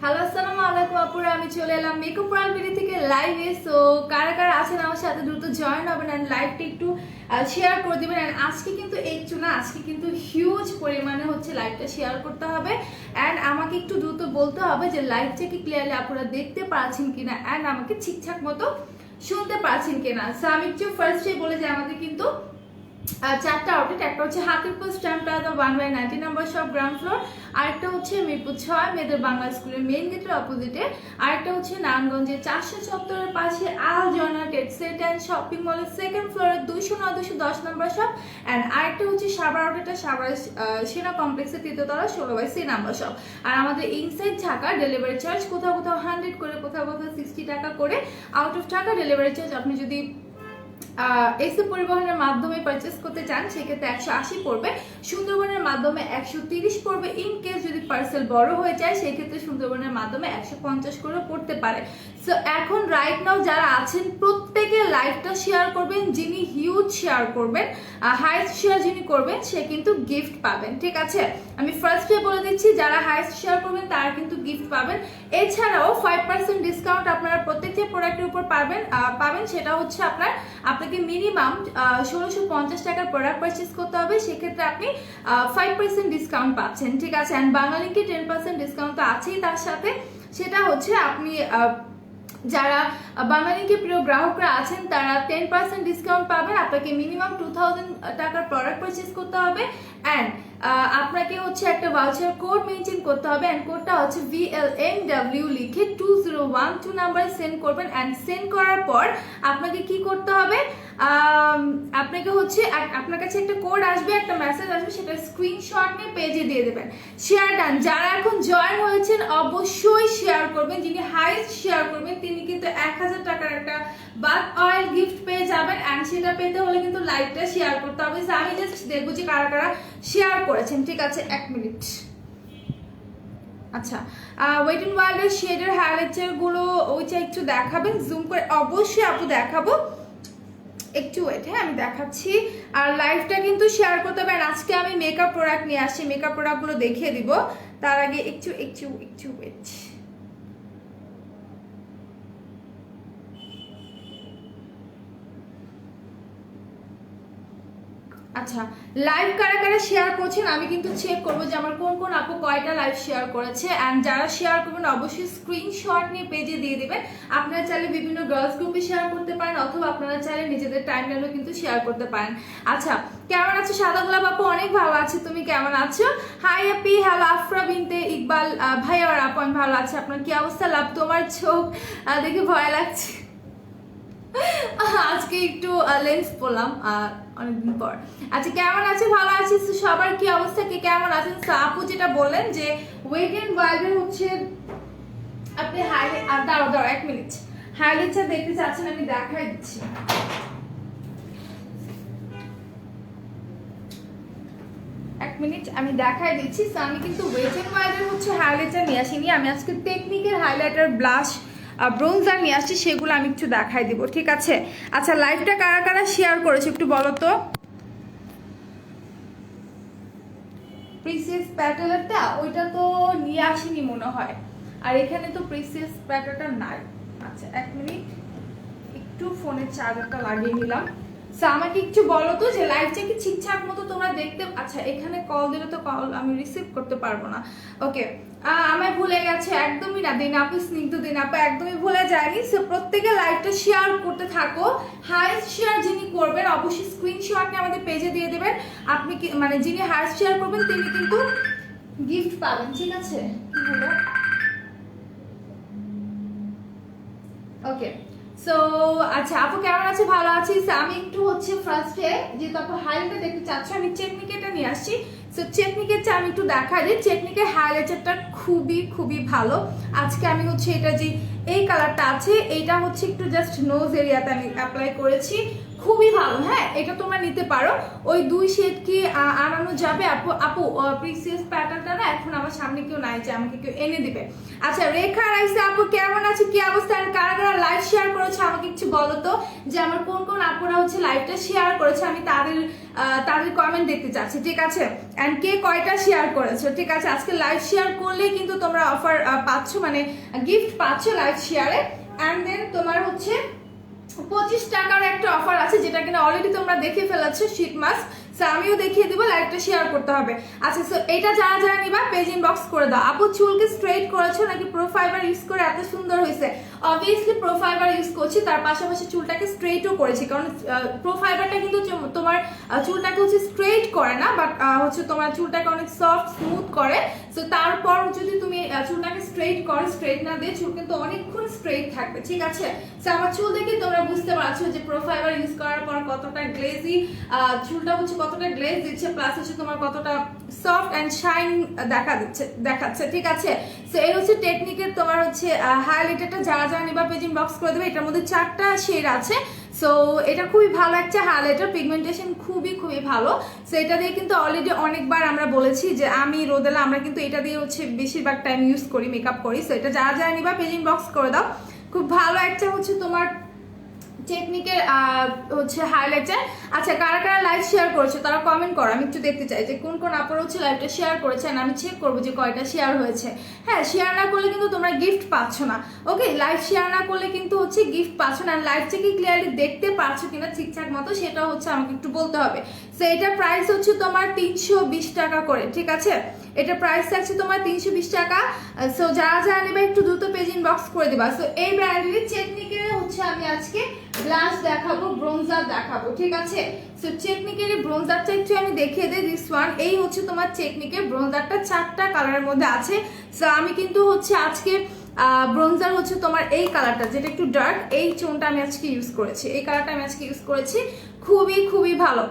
Hello আসসালামু আলাইকুম আপুরা, আমি চলে এলাম মেকআপ ওয়ার্ল্ড ভিডিও থেকে লাইভে। সো কারা কারা আছেন আমার সাথে দ্রুত জয়েন হবেন এন্ড লাইভটা একটু শেয়ার করে দিবেন। এন্ড আজকে কিন্তু একটু না, আজকে কিন্তু হিউজ পরিমাণে হচ্ছে লাইভটা শেয়ার করতে হবে এন্ড আমাকে একটু দ্রুত বলতে হবে যে লাইভটা কি ক্লিয়ারলি আপনারা দেখতে পাচ্ছেন কিনা এন্ড আমাকে ঠিকঠাক মতো শুনতে পাচ্ছেন কিনা। সো আমি একটু ফার্স্টে বলে যে আমাদের কিন্তু চারটা আউটলেট, একটা হচ্ছে হাতিরপুর স্ট্যাম্প প্লাজা 1/90 নম্বর শপ গ্রাউন্ড ফ্লোর, আরেকটা হচ্ছে মিরপুর 6 মেয়েদের বাংলা স্কুলের মেইন গেটের অপোজিটে, আরেকটা হচ্ছে নারায়ণগঞ্জের 474 এর পাশে আল জয়না টেক্সটাইল অ্যান্ড শপিং মলের সেকেন্ড ফ্লোরে 209-210 নম্বর শপ, এন্ড আরেকটা হচ্ছে সাভার আউটলেটে সাভার সেনা কমপ্লেক্সের তৃতীয়তলা 16/C নম্বর শপ। আর আমাদের ইনসাইড ঢাকা ডেলিভারি চার্জ কোথাও কোথাও 100 করে, কোথাও কোথাও 60 টাকা করে। Out of Dhaka delivery charge আপনি যদি এসি পরিবহনের মাধ্যমে পারচেস করতে চান সেক্ষেত্রে 180 পড়বে, সুন্দরবনের মাধ্যমে 130 পড়বে। ইন কেস যদি পার্সেল বড় হয়ে যায় সেক্ষেত্রে সুন্দরবনের মাধ্যমে 150 করে পড়তে পারে। সো এখন রাইট নাও যারা আছেন প্রত্যেকে লাইভটা শেয়ার করবেন, যিনি হিউজ শেয়ার করবেন, হাইস্ট শেয়ার যিনি করবেন সে কিন্তু গিফট পাবেন। ঠিক আছে, আমি ফার্স্টে বলে দিচ্ছি যারা হাইস্ট শেয়ার করবেন তারা কিন্তু গিফট পাবেন। এছাড়াও 5% ডিসকাউন্ট আপনারা প্রত্যেকটি প্রোডাক্টের উপর পাবেন। সেটা হচ্ছে আপনাকে মিনিমাম 1650 টাকার প্রোডাক্ট পারচেস করতে হবে, সেক্ষেত্রে আপনি 5% ডিসকাউন্ট পাচ্ছেন। ঠিক আছে, অ্যান্ড বাঙালিকে 10% ডিসকাউন্ট তো আছেই তার সাথে। সেটা হচ্ছে আপনি যারা বাঙালিকে প্রিয় গ্রাহকরা আছেন তারা 10% ডিসকাউন্ট পাবেন। আপনাকে মিনিমাম 2000 টাকার প্রোডাক্ট পারচেস করতে হবে অ্যান্ড আপনাকে হচ্ছে একটা ভাউচার কোড মেনটেন করতে হবে অ্যান্ড কোডটা হচ্ছে VLMW লিখে 2012 নাম্বারে সেন্ড করবেন। অ্যান্ড সেন্ড করার পর আপনাকে কি করতে হবে, আপনাকে হচ্ছে আপনার কাছে একটা কোড আসবে, একটা মেসেজ আসবে, সেটা স্ক্রিনশট নিয়ে পেজে দিয়ে দেবেন। Share done. যারা এখন জয়েন হয়েছেন অবশ্যই শেয়ার করবেন, যিনি হাইস্ট শেয়ার করবেন তিনি কিন্তু 1000 টাকার একটা বাথ অয়েল গিফট পেয়ে যাবেন। অ্যান্ড সেটা পেতে হলে কিন্তু লাইভটা শেয়ার করতে হবে। আমি জাস্ট দেখবো যে কারা কারা শেয়ার করেছেন। ঠিক আছে, 1 মিনিট। আচ্ছা, ওয়েট এন্ড ওয়াইল্ডের শেডের হাইলাইটার গুলো ওইটা একটু দেখাবেন জুম করে, অবশ্যই আপু দেখাবো, একটু ওয়েট। হ্যাঁ, আমি দেখাচ্ছি। আর লাইভটা কিন্তু শেয়ার করতে হবে। আর আজকে আমি মেকআপ প্রোডাক্ট নিয়ে আসছি, মেকআপ প্রোডাক্টগুলো দেখিয়ে দিব। তার আগে একটু ওয়েট। আচ্ছা, লাইভ কারা কারা শেয়ার করছেন আমি কিন্তু চেক করবো যে আমার কোন কোন আপু কয়টা লাইভ শেয়ার করেছে। অ্যান্ড যারা শেয়ার করবেন অবশ্যই স্ক্রিনশট নিয়ে পেজে দিয়ে দিবেন। আপনারা চাইলে বিভিন্ন গার্লস গ্রুপে শেয়ার করতে পারেন অথবা আপনারা চাইলে নিজেদের টাইমলাইনেও কিন্তু শেয়ার করতে পারেন। আচ্ছা, কেমন আছো সাদা গোলাপ আপু? অনেক ভালো আছে, তুমি কেমন আছো? হাই আপি, হ্যালো আফরা বিনতে ইকবাল ভাই আর আপু, আমি ভালো আছি। আপনার কি অবস্থা? লাভ, তোমার চোখ দেখে ভয় লাগছে। আজকে একটু লেন্স পড়লাম অনেকদিন পর। আচ্ছা, কেমন আছে? ভালো আছি। সবার কি অবস্থা, কে কেমন আছেন? আপু যেটা বললেন যে ওয়েট এন্ড ওয়াইল্ডের হচ্ছে আপনি হাইলাইট, দাঁড়াও 1 মিনিট, হাইলাইটটা দেখতে চাচ্ছেন, আমি দেখাই দিচ্ছি। আমি দেখাই দিচ্ছি। আমি কিন্তু ওয়েট এন্ড ওয়াইল্ডের হচ্ছে হাইলাইটার নিয়ে আসিনি, আমি আজকে টেকনিকের হাইলাইটার, ব্লাশ, ব্রোঞ্জার নিয়ে আসছি, সেগুলো আমি একটু দেখাই দিব। ঠিক আছে, আচ্ছা লাইভটা কারা কারা শেয়ার করেছে একটু বলো তো। প্রিসিয়াস প্যাটেলারটা ওইটা তো নিয়ে আসিনি মনে হয়, আর এখানে তো প্রিসিয়াস প্যাটেলটা নাই। আচ্ছা 1 মিনিট, একটু ফোনের চার্জারটা লাগিয়ে নিলাম। আমাকে একটু বলো তো যে লাইভটা কি ঠিকঠাক মতো তোমরা দেখতে। আচ্ছা, এখানে কল দিলে তো কল আমি রিসিভ করতে পারবো না। ওকে, আমায় ভুলে গেছে, একদমই না দিন আপু, স্নিগ্ধ দিন আপু একদমই ভুলে যায়নি। সো প্রত্যেকে লাইভটা শেয়ার করতে থাকো। হাইস্ট শেয়ার যিনি করবেন অবশ্যই স্ক্রিনশট নিয়ে আমাদের পেজে দিয়ে দেবেন। আপনি কি মানে যিনি হাইস্ট শেয়ার করবেন তিনি কিন্তু গিফট পাবেন। ঠিক আছে, কি হলো? ওকে, সো আচ্ছা আপু কেমন আছে? ভালো আছি। আমি একটু হচ্ছে ফার্স্টে যেহেতু আপু হাইলাইটটা দেখতে চাচ্ছ আমি চেকনিকেটা নিয়ে আসছি। সো চেকনিকেরটা আমি একটু দেখাই দিই। চেকনিকের হাইলাইটারটা খুবই ভালো। আজকে আমি হচ্ছে এটা যে এই কালারটা আছে এইটা হচ্ছে একটু জাস্ট নোজ এরিয়াতে আমি অ্যাপ্লাই করেছি, খুবই ভালো। হ্যাঁ, এটা তোমরা নিতে পারো। ওই 2 শেড কি আনানো যাবে আপু? আপু প্রিসিয়াস প্যাটার্নটা না এখন আমার সামনে কেউ নাই যে আমাকে কেউ এনে দিবে। আচ্ছা, রেখা রাইসা আপু কেমন আছে, কি অবস্থা? আর কারা কারা লাইভ শেয়ার করেছে আমাকে একটু বলো তো, যে আমার কোন কোন আপুরা হচ্ছে লাইভটা শেয়ার করেছে, আমি তাদের কমেন্ট দেখতে চাচ্ছি, ঠিক আছে? এন্ড কে কয়টা শেয়ার করেছো, ঠিক আছে? আজকে লাইভ শেয়ার করলেই কিন্তু তোমরা অফার পাচ্ছ, মানে গিফট পাচ্ছ লাইভ শেয়ারে। এন্ড দেন তোমার হচ্ছে 25 টাকার একটা অফার আছে, যেটা কিনা অলরেডি তোমরা দেখে ফেলেছো, শীত মাস্ক। সো আমিও দেখিয়ে দিব, লাইভটা শেয়ার করতে হবে। আচ্ছা, সো এটা যারা যারা নিবা পেজ ইনবক্স করে দাও। আপু চুলকে স্ট্রেট করেছো নাকি প্রো ফাইবার ইউজ করে এত সুন্দর হয়েছে? অবভিয়াসলি প্রো ফাইবার ইউজ করছি, তার পাশাপাশি চুলটাকে স্ট্রেটও করেছি, কারণ প্রো ফাইবারটা কিন্তু তোমার চুলটাকে হচ্ছে স্ট্রেট করে না, বাট হচ্ছে তোমার চুলটাকে অনেক সফট স্মুথ করে। সো তারপর যদি তুমি চুলটাকে স্ট্রেট করো, স্ট্রেট না দিয়ে চুল কিন্তু অনেকক্ষণ স্ট্রেট থাকবে, ঠিক আছে? সো আমার চুল দেখে তোমরা বুঝতে পারছো যে প্রো ফাইবার ইউজ করার পর কতটা গ্লেজি চুলটা হচ্ছে, কতটা গ্লেজ দিচ্ছে, প্লাস হচ্ছে তোমার কতটা সফট এন্ড শাইন দেখাচ্ছে, ঠিক আছে? সো এই হচ্ছে টেকনিকের তোমার হচ্ছে হাইলাইটারটা, যারা যারা নিবা পেজ ইনবক্স করে দেবে। এটার মধ্যে 4টা শেড আছে। সো এটা খুবই ভালো একটা হাইলাইটার, পিগমেন্টেশন খুবই খুবই ভালো। সো এটা দিয়ে কিন্তু অলরেডি অনেকবার আমরা বলেছি যে আমি রোদেলা আমরা কিন্তু এটা দিয়ে হচ্ছে বেশিরভাগ টাইম ইউজ করি, মেকআপ করি। সো এটা যারা যারা নিবা পেজ ইনবক্স করে দাও। খুব ভালো একটা হচ্ছে তোমার টেকনিকের হচ্ছে হাইলাইটার। আচ্ছা, কারা কারা লাইভ শেয়ার করেছে তারা কমেন্ট করো, আমি একটু দেখতে চাই যে কোন কোন আপুরা হচ্ছে লাইভটা শেয়ার করেছেন। আমি চেক করবো যে কয়টা শেয়ার হয়েছে। হ্যাঁ, শেয়ার না করলে কিন্তু তোমরা গিফট পাচ্ছ না। ওকে, লাইভ শেয়ার না করলে কিন্তু হচ্ছে গিফট পাচ্ছ না। লাইভটা কি ক্লিয়ারলি দেখতে পাচ্ছ কিনা ঠিকঠাক মতো, সেটা হচ্ছে আমাকে একটু বলতে হবে। সো এটার প্রাইস হচ্ছে তোমার 320 টাকা করে, ঠিক আছে? এটা প্রাইস থাকছে তোমার 320 টাকা। সো যারা যারা নেবে একটু দ্রুত পেজ ইনবক্স করে দিবা। সো এই ব্র্যান্ডের টেকনিকের হচ্ছে আমি আজকে ব্লাশ দেখাবো, ব্রোঞ্জার দেখাবো, ঠিক আছে? সো টেকনিকের ব্রোঞ্জারটা একটু আমি দেখিয়ে দিই। দিস ওয়ান, এই হচ্ছে তোমার টেকনিকের ব্রোঞ্জারটা 4টা কালারের মধ্যে আছে। সো আমি কিন্তু হচ্ছে আজকে ব্রোঞ্জার হচ্ছে তোমার এই কালারটা, যেটা একটু ডার্ক, এই টোনটা আমি আজকে ইউজ করেছি, এই কালারটা আমি আজকে ইউজ করেছি। খুবই খুবই ভালো।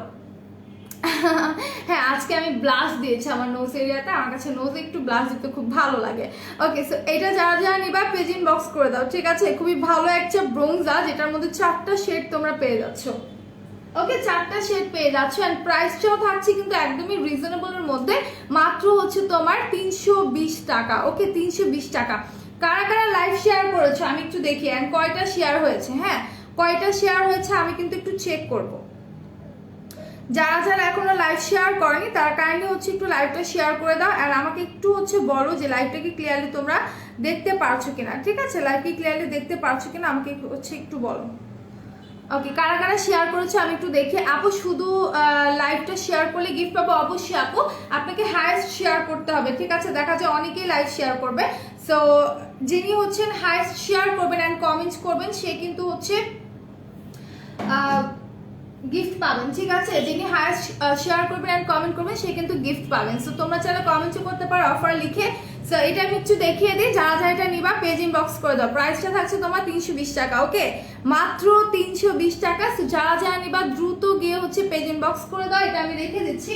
হ্যাঁ, আজকে আমি ব্লাশ দিয়েছি আমার নোজ এরিয়াতে, আমার কাছে নোজে একটু ব্লাশ দিতে খুব ভালো লাগে। ওকে, সো এটা যারা যারা নিবা পেজ ইনবক্স করে দাও, ঠিক আছে? খুবই ভালো একটা ব্রোঞ্জার, যেটার মধ্যে 4টা শেড তোমরা পেয়ে যাচ্ছ। ওকে, 4টা শেড পেয়ে যাচ্ছ। এন্ড প্রাইসটাও থাকছে কিন্তু একদমই রিজনেবলের মধ্যে, মাত্র হচ্ছে তোমার 320 টাকা। ওকে, 320 টাকা। কারা কারা লাইভ শেয়ার করেছো আমি একটু দেখি, এন্ড কয়টা শেয়ার হয়েছে। হ্যাঁ, কয়টা শেয়ার হয়েছে আমি কিন্তু একটু চেক করবো। যারা যারা এখনো লাইভ শেয়ার করেনি তারা কাইন্ডলি হচ্ছে একটু লাইভটা শেয়ার করে দাও। আর আমাকে একটু হচ্ছে বলো যে লাইভটা কি ক্লিয়ারলি তোমরা দেখতে পারছো কিনা, ঠিক আছে? লাইভ কি ক্লিয়ারলি দেখতে পারছো কিনা আমাকে হচ্ছে একটু বলো। ওকে, কারা কারা শেয়ার করেছে আমি একটু দেখি। আপু শুধু লাইভটা শেয়ার করলে গিফট পাবো? অবশ্যই আপু, আপনাকে হাইয়েস্ট শেয়ার করতে হবে, ঠিক আছে? দেখা যায় অনেকেই লাইভ শেয়ার করবে। সো যিনি হচ্ছেন হাইয়েস্ট শেয়ার করবেন অ্যান্ড কমেন্টস করবেন, সে কিন্তু হচ্ছে গিফট পাবেন, ঠিক আছে? যিনি হাইয়েস্ট শেয়ার করবেন এন্ড কমেন্ট করবেন সে কিন্তু গিফট পাবেন। সো তোমরা চাইলে কমেন্টও করতে পারো অফার লিখে। সো এটা আমি একটু দেখিয়ে দিই, যারা যারা এটা নিবা পেজ ইনবক্স করে দাও। প্রাইসটা থাকছে তোমার 320 টাকা। ওকে, মাত্র 320 টাকা। সো যারা যারা নিবা দ্রুত গিয়ে হচ্ছে পেজ ইনবক্স করে দাও। এটা আমি রেখে দিচ্ছি।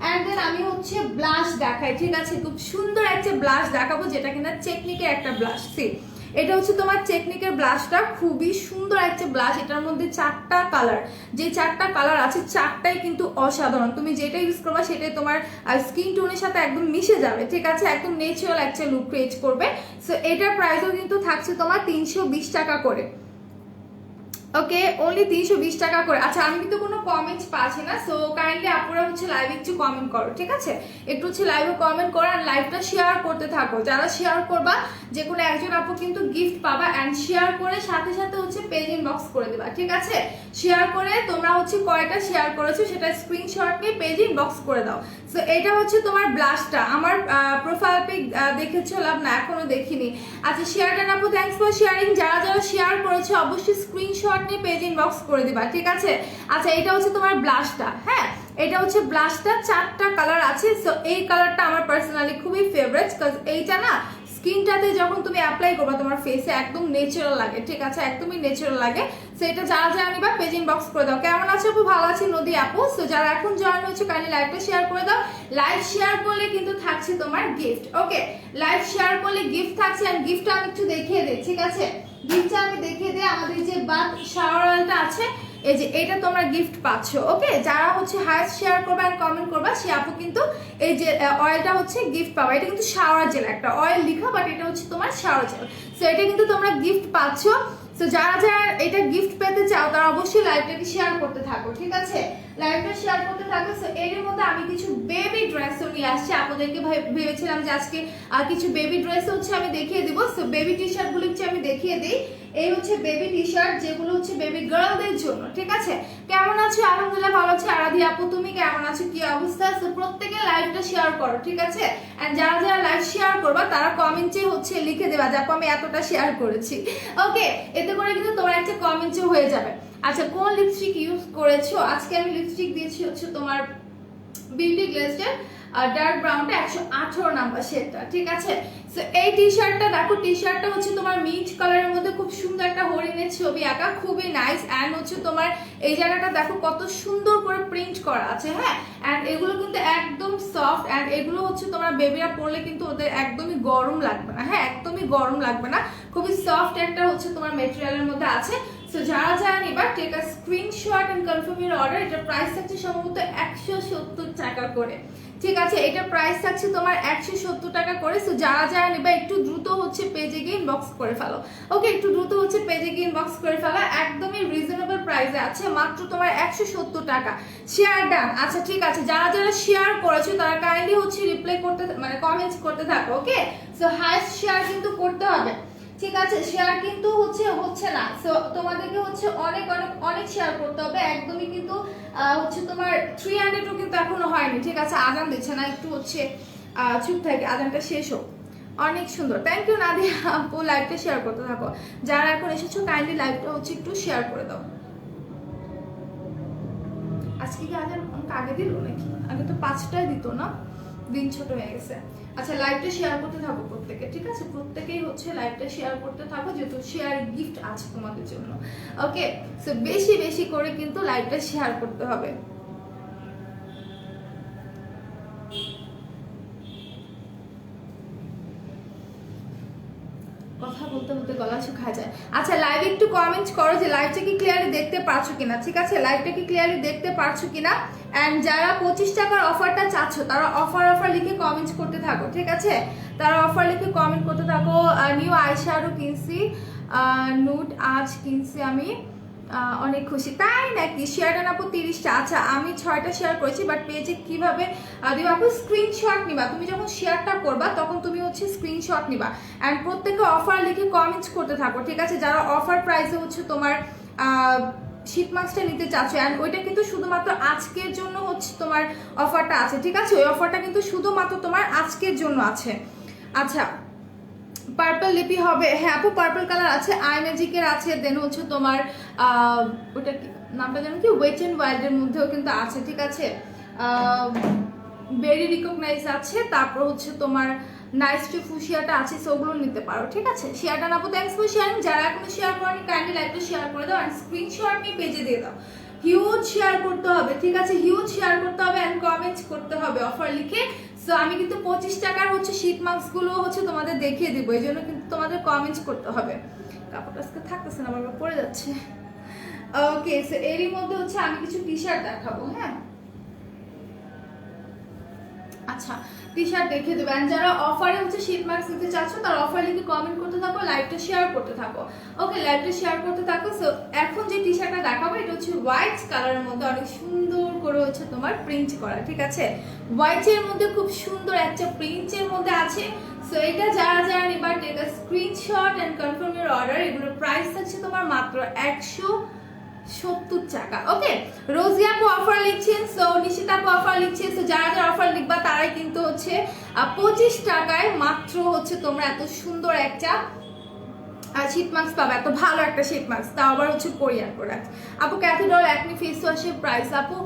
এন্ড দেন আমি হচ্ছে ব্লাশ দেখাই, ঠিক আছে? খুব সুন্দর একটা ব্লাশ দেখাবো, যেটা কিনা টেকনিকের একটা ব্লাশ। সি, এটা হচ্ছে তোমার টেকনিকের ব্লাশটা, খুবই সুন্দর একটা ব্লাশ। এটার মধ্যে 4টা কালার, যে 4টা কালার আছে 4টাই কিন্তু অসাধারণ। তুমি যেটা ইউজ করবা সেটাই তোমার স্কিন টোনের সাথে একদম মিশে যাবে, ঠিক আছে? একদম ন্যাচারাল একটা লুক ক্রিয়েট করবে। সো এটার প্রাইসও কিন্তু থাকছে তোমার 320 টাকা করে। ওকে, অনলি 320 টাকা করে। আচ্ছা, আমি কিন্তু কোনো কমেন্টস পাচ্ছি না। সো কাইন্ডলি আপনারা হচ্ছে লাইভে একটু কমেন্ট করো, ঠিক আছে? একটু হচ্ছে লাইভে কমেন্ট করো আর লাইভটা শেয়ার করতে থাকো। যারা শেয়ার করবা যে কোনো একজন আপু কিন্তু গিফট পাবা। অ্যান্ড শেয়ার করে সাথে সাথে হচ্ছে পেজ ইনবক্স করে দেবা, ঠিক আছে? শেয়ার করে তোমরা হচ্ছে কয়টা শেয়ার করেছো সেটা স্ক্রিনশট নিয়ে পেজ ইনবক্স করে দাও। সো এটা হচ্ছে তোমার ব্লাশটা। আমার প্রোফাইল পিক দেখেছো লাভ না? এখনো দেখিনি। আচ্ছা, শেয়ারটা আপু, থ্যাঙ্কস ফর শেয়ারিং। যারা যারা শেয়ার করেছো অবশ্যই স্ক্রিনশট নিয়ে পেজ ইনবক্স করে দিবা, ঠিক আছে? আচ্ছা, এটা হচ্ছে তোমার ব্লাশটা। হ্যাঁ, এটা হচ্ছে ব্লাশটা, 4টা কালার আছে। সো এই কালারটা আমার পার্সোনালি খুবই ফেভারিট, বিকজ এইটা না স্কিনটাতে যখন তুমি অ্যাপ্লাই করবা তোমার ফেসে একদম ন্যাচারাল লাগে, ঠিক আছে? একদমই ন্যাচারাল লাগে। সো এটা যারা যারা নিবা পেজ ইনবক্স করে দাও। কেমন আছো আপু? ভালো আছি নদী আপু। সো যারা এখন জয়েন হয়েছে কাইন্ডলি লাইভটা শেয়ার করে দাও। লাইভ শেয়ার করলে কিন্তু থাকছে তোমার গিফট। ওকে, লাইভ শেয়ার করলে গিফট থাকছে। আর গিফটটা আমি একটু দেখিয়ে দিই, ঠিক আছে? গিফটটা আমি দেখিয়ে দিই। আমাদের যে বাথ শাওয়ার অয়েলটা আছে এই যে এটা তোমরা গিফট পাচ্ছ। ওকে, যারা হচ্ছে হাইস্ট শেয়ার করবে আর কমেন্ট করবা সে আপু কিন্তু এই যে অয়েলটা হচ্ছে গিফট পাবা। এটা কিন্তু শাওয়ার জেল, একটা অয়েল লিখা, বাট এটা হচ্ছে তোমার শাওয়ার জেল। সো এটা কিন্তু তোমরা গিফট পাচ্ছ। তো যারা যারা এটা গিফট পেতে চাও তারা অবশ্যই লাইভটাকে শেয়ার করতে থাকো, ঠিক আছে? লাইভটা শেয়ার করতে থাকো। সো এর মধ্যে আমি কিছু বেবি ড্রেসও নিয়ে আসছি আপনাদেরকে। ভেবেছিলাম যে আজকে কিছু বেবি ড্রেস হচ্ছে আমি দেখিয়ে দিব। সো বেবি টি শার্ট গুলো হচ্ছে আমি দেখিয়ে দিই। এই হচ্ছে বেবি টি শার্ট, যেগুলো হচ্ছে বেবি গার্লদের জন্য, ঠিক আছে? কেমন আছো? আলহামদুলিল্লাহ ভালো আছি। আরাধি আপু তুমি কেমন আছো, কি অবস্থা? সো প্রত্যেকে লাইভটা শেয়ার করো, ঠিক আছে? এন্ড যারা যারা লাইভ শেয়ার করবা তারা কমেন্টে হচ্ছে লিখে দেবা যে আপু আমি এতটা শেয়ার করেছি। ওকে, এতে করে কিন্তু তোমার একটা কমেন্টে হয়ে যাবে। আচ্ছা, কোন লিপস্টিক ইউজ করেছো? আজকে আমি লিপস্টিক দিয়েছি হচ্ছে তোমার বিউটি গ্লেজের ডার্ক ব্রাউনটা 118 নাম্বার শেডটা, ঠিক আছে? সো এই টি শার্টটা দেখো, টি শার্টটা হচ্ছে তোমার মিন্ট কালারের মধ্যে খুব সুন্দর একটা হরিণের ছবি আঁকা, খুবই নাইস। অ্যান্ড হচ্ছে তোমার এই জায়গাটা দেখো কত সুন্দর করে প্রিন্ট করা আছে, হ্যাঁ? অ্যান্ড এগুলো কিন্তু একদম সফট, অ্যান্ড এগুলো হচ্ছে তোমার বেবিরা পরলে কিন্তু ওদের একদমই গরম লাগবে না, হ্যাঁ, একদমই গরম লাগবে না। খুবই সফট একটা হচ্ছে তোমার মেটেরিয়ালের মধ্যে আছে। সো যারা যারা নিবা take a screenshot and confirm your order. এটা প্রাইস থাকছে সম্ভবত 170 টাকা করে, ঠিক আছে? এটা প্রাইস থাকছে তোমার 170 টাকা করে। সো যারা যারা নিবা একটু দ্রুত হচ্ছে পেজে গিয়ে ইনবক্স করে ফেলো। ওকে, একটু দ্রুত হচ্ছে পেজে গিয়ে ইনবক্স করে ফেলো। একদমই রিজনেবল প্রাইসে আছে, মাত্র তোমার 170 টাকা। Share done. আচ্ছা ঠিক আছে, যারা যারা শেয়ার করেছো তারা কাইন্ডলি হচ্ছে রিপ্লাই করতে মানে কমেন্টস করতে থাকো। ওকে, সো হাইস্ট শেয়ার কিন্তু করতে হবে, ঠিক আছে? শেয়ার কিন্তু হচ্ছে না। সো তোমাদেরকে হচ্ছে অনেক অনেক অনেক শেয়ার করতে হবে। একদমই কিন্তু হচ্ছে তোমার 300ও কিন্তু এখনো হয়নি, ঠিক আছে? আজান দিচ্ছে না, একটু হচ্ছে চুপ থাকে, আজানটা শেষ হোক। অনেক সুন্দর, থ্যাংক ইউ নাদিয়া আপু। লাইভটা শেয়ার করতে থাকো। যারা এখন এসেছো কাইন্ডলি লাইভটা হচ্ছে একটু শেয়ার করে দাও। আজকে কি আজান অনেক আগে দিল নাকি? আগে তো 5টায় দিত না, দিন ছোট হয়ে গেছে। আচ্ছা, লাইভটা শেয়ার করতে থাকো প্রত্যেকে, ঠিক আছে? প্রত্যেকেই হচ্ছে লাইভটা শেয়ার করতে থাকো, যেহেতু শেয়ার গিফট আছে তোমাদের জন্য। ওকে, সো বেশি বেশি করে কিন্তু লাইভটা শেয়ার করতে হবে। কথা বলতে বলতে গলা শুকায় যায়। আচ্ছা, লাইভে একটু কমেন্ট করো যে লাইভটা কি ক্লিয়ারলি দেখতে পারছো কিনা, ঠিক আছে? লাইভটা কি ক্লিয়ারলি দেখতে পারছো কিনা। এন্ড যারা 25 টাকার অফারটা চাচ্ছ তারা অফার লিখে কমেন্ট করতে থাকো, ঠিক আছে? তারা অফার লিখে কমেন্ট করতে থাকো। নিউ আইশ্যাডো কিনছি, নুট আজ কিনছি আমি, অনেক খুশি। তাই নাকি? শেয়ার ডান আপু 30টা। আচ্ছা, আমি 6টা শেয়ার করেছি, বাট পেজে কিভাবে দিব আপু? স্ক্রিনশট নিবা। তুমি যখন শেয়ারটা করবা তখন তুমি হচ্ছে স্ক্রিনশট নিবা, অ্যান্ড প্রত্যেকে অফার লিখে কমেন্টস করতে থাকো, ঠিক আছে? যারা অফার প্রাইসে হচ্ছে তোমার শীত মাস্কটা নিতে চাচ্ছ, অ্যান্ড ওইটা কিন্তু শুধুমাত্র আজকের জন্য হচ্ছে তোমার অফারটা আছে, ঠিক আছে? ওই অফারটা কিন্তু শুধুমাত্র তোমার আজকের জন্য আছে। আচ্ছা, পার্পল লিপি হবে, হ্যাঁ আপু পার্পল কালার আছে, আই ম্যাজিকের আছে, দেন হচ্ছে তোমার ওটা নামটা জানো কি, ওয়েট এন্ড ওয়াইল্ডের মধ্যেও কিন্তু আছে, ঠিক আছে? ভেরি রিকগনাইজ আছে, তারপর হচ্ছে তোমার নাইস টু ফুশিয়াটা আছে, সেগুলো নিতে পারো, ঠিক আছে? শেয়ারটা নাপো, থ্যাঙ্কস ফর শেয়ারিং। যারা এখনো শেয়ার করেনি কাইন্ডলি লাইকটা শেয়ার করে দাও, অ্যান্ড স্ক্রিনশট নিয়ে পেজে দিয়ে দাও। হিউজ শেয়ার করতে হবে, ঠিক আছে? হিউজ শেয়ার করতে হবে অ্যান্ড কমেন্টস করতে হবে অফার লিখে। সো আমি কিন্তু 25 টাকার হচ্ছে শীত মাস্ক গুলো হচ্ছে তোমাদের দেখিয়ে দিব, এই জন্য কিন্তু তোমাদের কমেন্টস করতে হবে। কাপড়টা আজকে থাকতেছে না, বারবার পড়ে যাচ্ছে। ওকে, সো এরই মধ্যে হচ্ছে আমি কিছু টি শার্ট দেখাবো, হ্যাঁ? আচ্ছা, টি শার্ট দেখে দেবে। অ্যান্ড যারা অফারে হচ্ছে শীত মাস্ক নিতে চাচ্ছ তারা অফার লিখে কমেন্ট করতে থাকো, লাইভটা শেয়ার করতে থাকো। ওকে, লাইভটা শেয়ার করতে থাকো। সো এখন যে টি শার্টটা দেখাবো এটা হচ্ছে হোয়াইট কালারের মধ্যে অনেক সুন্দর করে হচ্ছে তোমার প্রিন্ট করা, ঠিক আছে? হোয়াইটের মধ্যে খুব সুন্দর একটা প্রিন্টের মধ্যে আছে। সো এটা যারা যারা নিবা take a screenshot and confirm your order. এগুলোর প্রাইস থাকছে তোমার মাত্র 170 টাকা। ওকে, রোজিয়া আপু অফার লিখছেন, সো নিশিতা আপু অফার লিখছেন। সো যারা যারা অফার লিখবা তারাই কিন্তু হচ্ছে 25 টাকায় মাত্র হচ্ছে তোমরা এত সুন্দর একটা শীত মাস্ক পাবে, এত ভালো একটা শীত মাস্ক, তাও আবার হচ্ছে কোরিয়ান প্রোডাক্ট। আপু ক্যাথিডল অ্যাকনি ফেস ওয়াশের প্রাইস আপু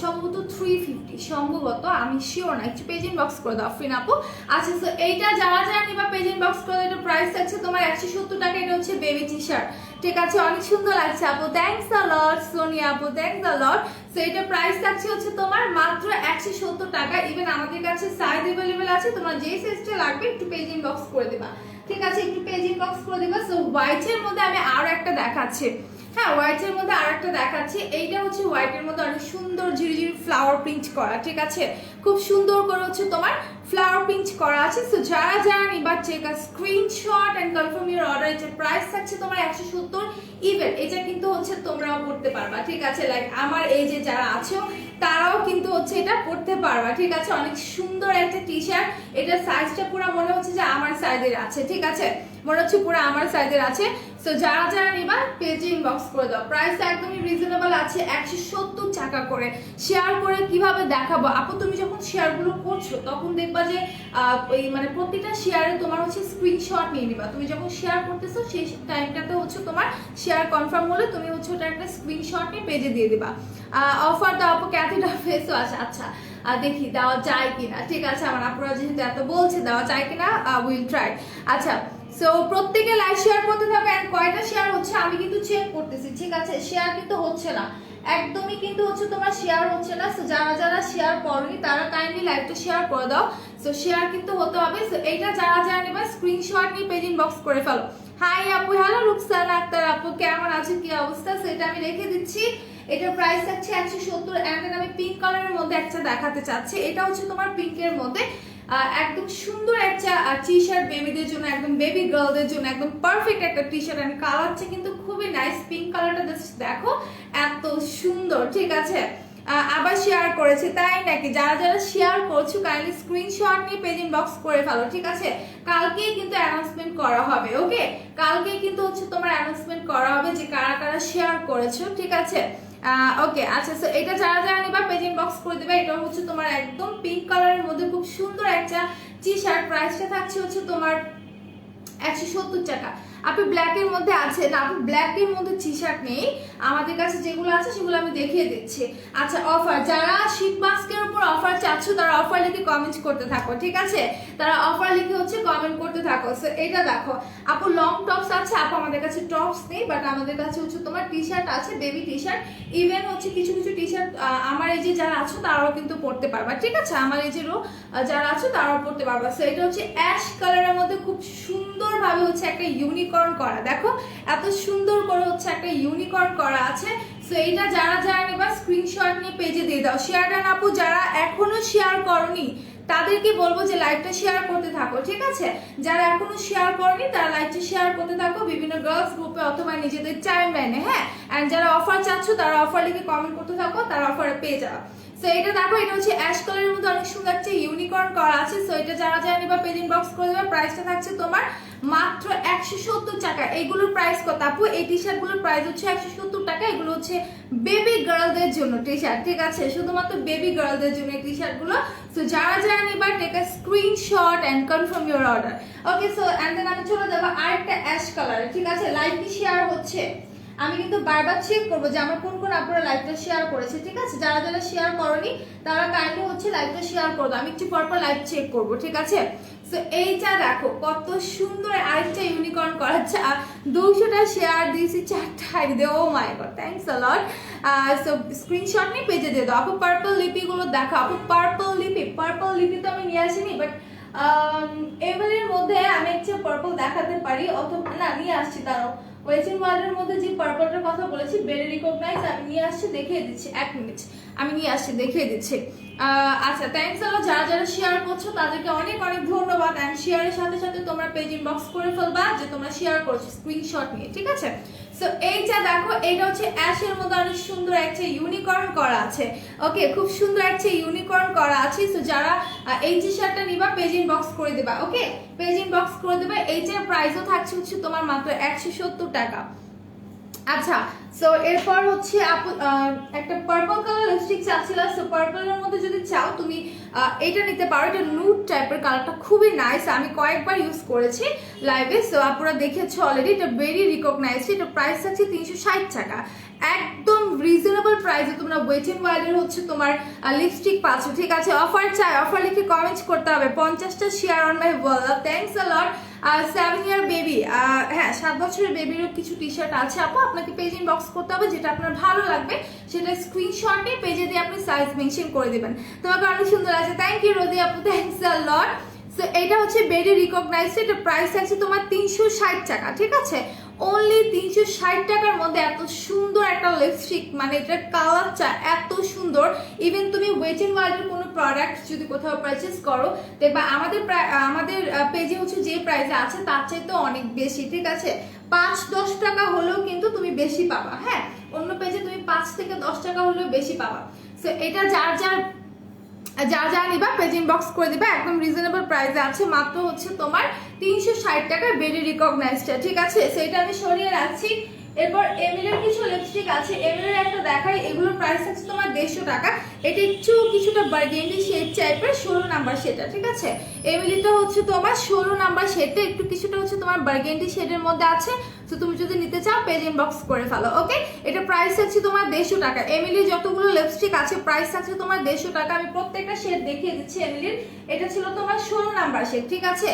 সম্ভবত 350, সম্ভবত, আমি শিওর না, একটু পেজ ইনবক্স করে দাও ফিন আপু। আচ্ছা, সো এইটা যারা যারা নিবা পেজ ইনবক্স করে দাও। এটা প্রাইস আছে তোমার 170 টাকা। এটা হচ্ছে বেবি টি শার্ট, ঠিক আছে? অনেক সুন্দর লাগছে আপু, থ্যাঙ্কস আ লট। সোনিয়া আপু থ্যাঙ্কস আ লট। সো এটা প্রাইস থাকছে হচ্ছে তোমার মাত্র 170 টাকা। ইভেন আমাদের কাছে সাইজ অ্যাভেলেবেল আছে, তোমার যে সাইজটা লাগবে একটু পেজ ইনবক্স করে দেবা, ঠিক আছে? একটু পেজ ইনবক্স করে দেবা। সো হোয়াইটের মধ্যে আমি আরো একটা দেখাচ্ছি। হ্যাঁ, হোয়াইটের মধ্যে আরেকটা দেখাচ্ছি। এইটা হচ্ছে হোয়াইটের মধ্যে অনেক সুন্দর ঝিরিঝিরি ফ্লাওয়ার প্রিন্ট করা, ঠিক আছে, খুব সুন্দর করে হচ্ছে তোমার ফ্লাওয়ার প্রিন্ট করা আছে। সো যারা যারা নিবা check a screenshot and confirm your order. এটা প্রাইস থাকছে তোমার 170। ইভেন এটা কিন্তু হচ্ছে তোমরাও পড়তে পারবা, ঠিক আছে, লাইক আমার এই যে যারা আছো তারাও কিন্তু হচ্ছে এটা পড়তে পারবা, ঠিক আছে। অনেক সুন্দর একটা টি শার্ট, এটার সাইজটা পুরো মনে হচ্ছে যে আমার সাইজের আছে, ঠিক আছে, মনে হচ্ছে পুরো আমার সাইজের আছে। সো যারা যারা নিবা পেজে ইনবক্স করে দাও। প্রাইস একদমই রিজনেবল আছে, 170 টাকা করে। শেয়ার করে কিভাবে দেখাবো আপু, তুমি যখন শেয়ারগুলো করছো তখন দেখবা যে এই মানে প্রতিটা শেয়ারে তোমার হচ্ছে স্ক্রিনশট নিয়ে নিবা। তুমি যখন শেয়ার করতেছো সেই টাইমটাতে হচ্ছে তোমার শেয়ার কনফার্ম হলে তুমি হচ্ছে ওটা একটা স্ক্রিনশট নিয়ে পেজে দিয়ে দিবা। অফার দাও আপু, ক্যাথিডা ফেসও আছে, আচ্ছা দেখি দেওয়া যায় কিনা, ঠিক আছে, আমার আপুরা যেহেতু এত বলছে দেওয়া যায় কিনা, উইল ট্রাই। আচ্ছা, সো প্রত্যেকে লাইক শেয়ার করতে থাকবে। এন্ড কয়টা শেয়ার হচ্ছে আমি কিন্তু চেক করতেছি, ঠিক আছে, শেয়ার কিন্তু হচ্ছে না, একদমই কিন্তু হচ্ছে তোমার শেয়ার হচ্ছে না। সো যারা যারা শেয়ার করনি তারা কাইন্ডলি লাইভটা শেয়ার করে দাও। সো শেয়ার কিন্তু হতে হবে। সো এইটা যারা যারা নেবে স্ক্রিনশট নিয়ে পেজ ইনবক্স করে ফেলো। হাই আপু, হ্যালো রুকসানা আক্তার আপু, কেমন আছে, কি অবস্থা? সো এটা আমি রেখে দিচ্ছি। এটার প্রাইস থাকছে 170। এন্ড আমি পিঙ্ক কালারের মধ্যে একটা দেখাতে চাচ্ছি। এটা হচ্ছে তোমার পিঙ্কের মধ্যে একদম সুন্দর একটা টি শার্ট, বেবিদের জন্য, একদম বেবি গার্লদের জন্য একদম পারফেক্ট একটা টি শার্ট। আমি কালারটা কিন্তু খুবই নাইস, পিঙ্ক কালারটা দেখো এত সুন্দর, ঠিক আছে। আবার শেয়ার করেছে, তাই নাকি? যারা যারা শেয়ার করছো কাইন্ডলি স্ক্রিনশট নিয়ে পেজ ইনবক্স করে ফেলো, ঠিক আছে। কালকেই কিন্তু অ্যানাউন্সমেন্ট করা হবে, ওকে, কালকেই কিন্তু হচ্ছে তোমার অ্যানাউন্সমেন্ট করা হবে যে কারা কারা শেয়ার করেছো, ঠিক আছে। ওকে, আচ্ছা, সো এটা যারা যারা নিবা পেজ ইনবক্স করে দিবে। এটা হচ্ছে তোমার একদম পিঙ্ক কালারের মধ্যে খুব সুন্দর একটা টি শার্ট। প্রাইসটা থাকছে হচ্ছে তোমার 170 টাকা। আপনি ব্ল্যাকের মধ্যে আছে না? আপনি ব্ল্যাকের মধ্যে টি শার্ট নেই, আমাদের কাছে যেগুলো আছে সেগুলো আমি দেখিয়ে দিচ্ছি। আচ্ছা, অফার, যারা শীত মাস্কের উপর অফার চাচ্ছ তারা অফার লিখে কমেন্ট করতে থাকো, ঠিক আছে, তারা অফার লিখে হচ্ছে কমেন্ট করতে থাকো। সো এটা দেখো আপু, লং টপস আছে আপু, আমাদের কাছে টপস নেই, বাট আমাদের কাছে হচ্ছে তোমার টি শার্ট আছে, বেবি টি শার্ট। ইভেন হচ্ছে কিছু কিছু টি শার্ট আমার এই যে যারা আছো তারাও কিন্তু পড়তে পারবা, ঠিক আছে, আমার এই যে যারা আছো তারাও পড়তে পারবা। সো এটা হচ্ছে অ্যাশ কালারের মধ্যে খুব সুন্দরভাবে হচ্ছে একটা ইউনিকর্ন করা, দেখো এত সুন্দর করে হচ্ছে একটা ইউনিকর্ন করা আছে। সো এইটা যারা যারা নেবা স্ক্রিনশট নিয়ে পেজে দিয়ে দাও। শেয়ার ডান আপু, যারা এখনো শেয়ার করনি তাদেরকে বলবো যে লাইভটা শেয়ার করতে থাকো, ঠিক আছে, যারা এখনো শেয়ার করনি তারা লাইভটা শেয়ার করতে থাকো বিভিন্ন গার্লস গ্রুপে অথবা নিজেদের টাইম লাইনে, হ্যাঁ। এন্ড যারা অফার চাচ্ছ তারা অফার লিখে কমেন্ট করতে থাকো, তারা অফারে পেয়ে যাবে। সো এটা দেখো, এটা হচ্ছে অ্যাশ কালারের মধ্যে অনেক সুন্দর একটা ইউনিকর্ন করা আছে। সো এটা যারা যারা নিবা পেজ ইনবক্স করে দেবে। প্রাইসটা থাকছে তোমার মাত্র 170 টাকা। এগুলোর প্রাইস কত আপু? এই টি শার্টগুলোর প্রাইস হচ্ছে 170 টাকা। এগুলো হচ্ছে বেবি গার্লদের জন্য টি শার্ট, ঠিক আছে, শুধুমাত্র বেবি গার্লদের জন্য এই টি শার্টগুলো। সো যারা যারা নিবা take a screenshot and confirm your order, okay. So and then আমি চলে যাবো আরেকটা অ্যাশ কালারে, ঠিক আছে। লাইভ কি শেয়ার হচ্ছে? আমি কিন্তু বারবার চেক করবো যে আমার কোন কোন আপনারা লাইভটা শেয়ার করেছে, ঠিক আছে। যারা যারা শেয়ার করনি তারা কাইন্ডলি হচ্ছে লাইভটা শেয়ার করবো। আমি একটু পরপর লাইভ চেক করবো, ঠিক আছে। সো এইটা দেখো কত সুন্দর আরেকটা ইউনিকর্ন করা, 200টা শেয়ার দিয়েছি, 4টা আইডি দিয়ে। Oh my god, thanks a lot. So screenshot নিয়ে পেজে দিয়ে দাও। আপু পার্পল লিপিগুলো দেখো, আপু পার্পল লিপি তো আমি নিয়ে আসিনি, বাট এভারের মধ্যে আমি একটা পার্পল দেখাতে পারি, অথবা না নিয়ে আসছি, তারও ওয়েস্টার্ন ওয়ার্ল্ডের মধ্যে যে পার্পলটার কথা বলেছি বেরি রিকগনাইজ, আমি নিয়ে আসছি, দেখিয়ে দিচ্ছি, 1 মিনিট, আমি নিয়ে আসছি, দেখিয়ে দিচ্ছি। আচ্ছা, থ্যাঙ্কস আ লট। যারা যারা শেয়ার করছো তাদেরকে অনেক অনেক ধন্যবাদ। এন্ড শেয়ারের সাথে সাথে তোমরা পেজ ইনবক্স করে ফেলবা যে তোমরা শেয়ার করছো স্ক্রিনশট নিয়ে, ঠিক আছে। সো এইটা দেখো, এইটা হচ্ছে অ্যাশের মধ্যে অনেক সুন্দর একটা ইউনিকর্ন করা আছে, ওকে, খুব সুন্দর একটা ইউনিকর্ন করা আছে। সো যারা এই টি শার্টটা নিবা পেজ ইনবক্স করে দেবা, ওকে, পেজ ইনবক্স করে দেবা। এইটার প্রাইসও থাকছে হচ্ছে তোমার মাত্র 170 টাকা। আচ্ছা, সো এরপর হচ্ছে একটা পার্পল কালার লিপস্টিক চাচ্ছিলাম। সো পার্পলের মধ্যে যদি চাও তুমি এটা নিতে পারো। এটা নুড টাইপের কালারটা, খুবই নাইস, আমি কয়েকবার ইউজ করেছি লাইভে। সো আপনারা দেখেছো অলরেডি, এটা ভেরি রিকগনাইজড। এটা প্রাইস আছে 360 টাকা, একদম রিজনেবল প্রাইসে তোমরা ওয়েট এন্ড ওয়াইল্ডের হচ্ছে তোমার লিপস্টিক পাচ্ছ, ঠিক আছে। অফার চাই, অফার লিখে কমেন্ট করতে হবে। 50টা share on my wall, thanks a lot. 7 year baby, হ্যাঁ 7 বছরের বেবিরও কিছু টি শার্ট আছে আপু, আপনাকে পেজ ইনবক্স করতে হবে, যেটা আপনার ভালো লাগবে সেটা স্ক্রিনশট নিয়ে পেজে দিয়ে আপনি সাইজ মেনশন করে দিবেন। তোমাকে অনেক সুন্দর আছে, থ্যাংক ইউ রোদি আপু, থ্যাঙ্কস আ লট। সো এটা হচ্ছে ভেরি রিকগনাইজড। এটা প্রাইস আছে তোমার 360 টাকা, ঠিক আছে। অনলি 360 টাকার মধ্যে এত সুন্দর একটা লিপস্টিক, মানে এটার কালারটা এত সুন্দর। ইভেন তুমি ওয়েট এন্ড ওয়াইল্ডের কোনো প্রোডাক্ট যদি কোথাও পারচেস করো দেখবা আমাদের পেজে হচ্ছে যে প্রাইসে আছে তার চাইতে অনেক বেশি, ঠিক আছে? 5-10 টাকা হলেও কিন্তু তুমি বেশি পাবা। হ্যাঁ, অন্য পেজে তুমি 5 থেকে 10 টাকা হলেও বেশি পাবা। সো এটা যার নিবা পেজ ইনবক্স করে দিবা, একদম রিজনেবল প্রাইসে আছে, মাত্র হচ্ছে তোমার 360 টাকা, ভেরি রিকগনাইজড, ঠিক আছে? সেটা আমি সরিয়ে রাখছি। এরপর এমিলের কিছু লিপস্টিক আছে, এমিলের একটা দেখাই, এগুলোর প্রাইস আছে তোমার 150 টাকা। এটা কিছুটা বার্গেন্ডি শেড টাইপের, 16 নাম্বার শেডটা, ঠিক আছে? এমিলিটা হচ্ছে তোমার 16 নাম্বার শেডটা, একটু কিছুটা হচ্ছে তোমার বার্গেন্ডি শেডের মধ্যে আছে। তো তুমি যদি নিতে চাও পেজ ইনবক্স করে ফেলো, ওকে? এটা প্রাইস আছে তোমার 150 টাকা। এমিলির যতগুলো লিপস্টিক আছে প্রাইস আছে তোমার 150 টাকা। আমি প্রত্যেকটা শেড দেখিয়ে দিচ্ছি এমিলির। এটা ছিল তোমার 16 নাম্বার শেড, ঠিক আছে?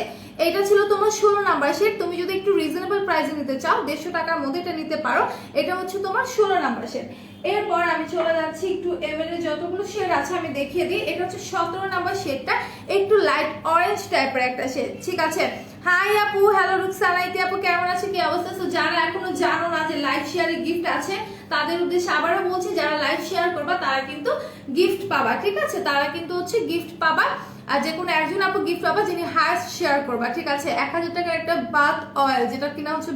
এটা ছিল তোমার 16 নাম্বার শেড। তুমি যদি একটু রিজনেবল প্রাইসে নিতে চাও 150 টাকার মধ্যে এটা নিতে পারো। এটা হচ্ছে তোমার 16 নাম্বার শেড। এরপর আমি চলে যাচ্ছি একটু এমএলের যতগুলো শেড আছে আমি দেখিয়ে দিই। এটা হচ্ছে 17 নাম্বার শেডটা, একটু লাইট অরেঞ্জ টাইপের একটা শেড, ঠিক আছে? হাই আপু, হ্যালো রুকসানা, ইতি আপু কেমন আছে, কি অবস্থা? সো যারা এখনো জানো না যে লাইভ শেয়ারে গিফট আছে তাদের উদ্দেশ্যে আবারও বলছি, যারা লাইভ শেয়ার করবা তারা কিন্তু গিফট পাবা, ঠিক আছে? তারা কিন্তু হচ্ছে গিফট পাবা, আর যে কোনো একজন আপু গিফট পাবা যিনি হায়েস্ট শেয়ার করবা, ঠিক আছে? 1000 টাকার একটা বাথ অয়েল, যেটা কিনা হচ্ছে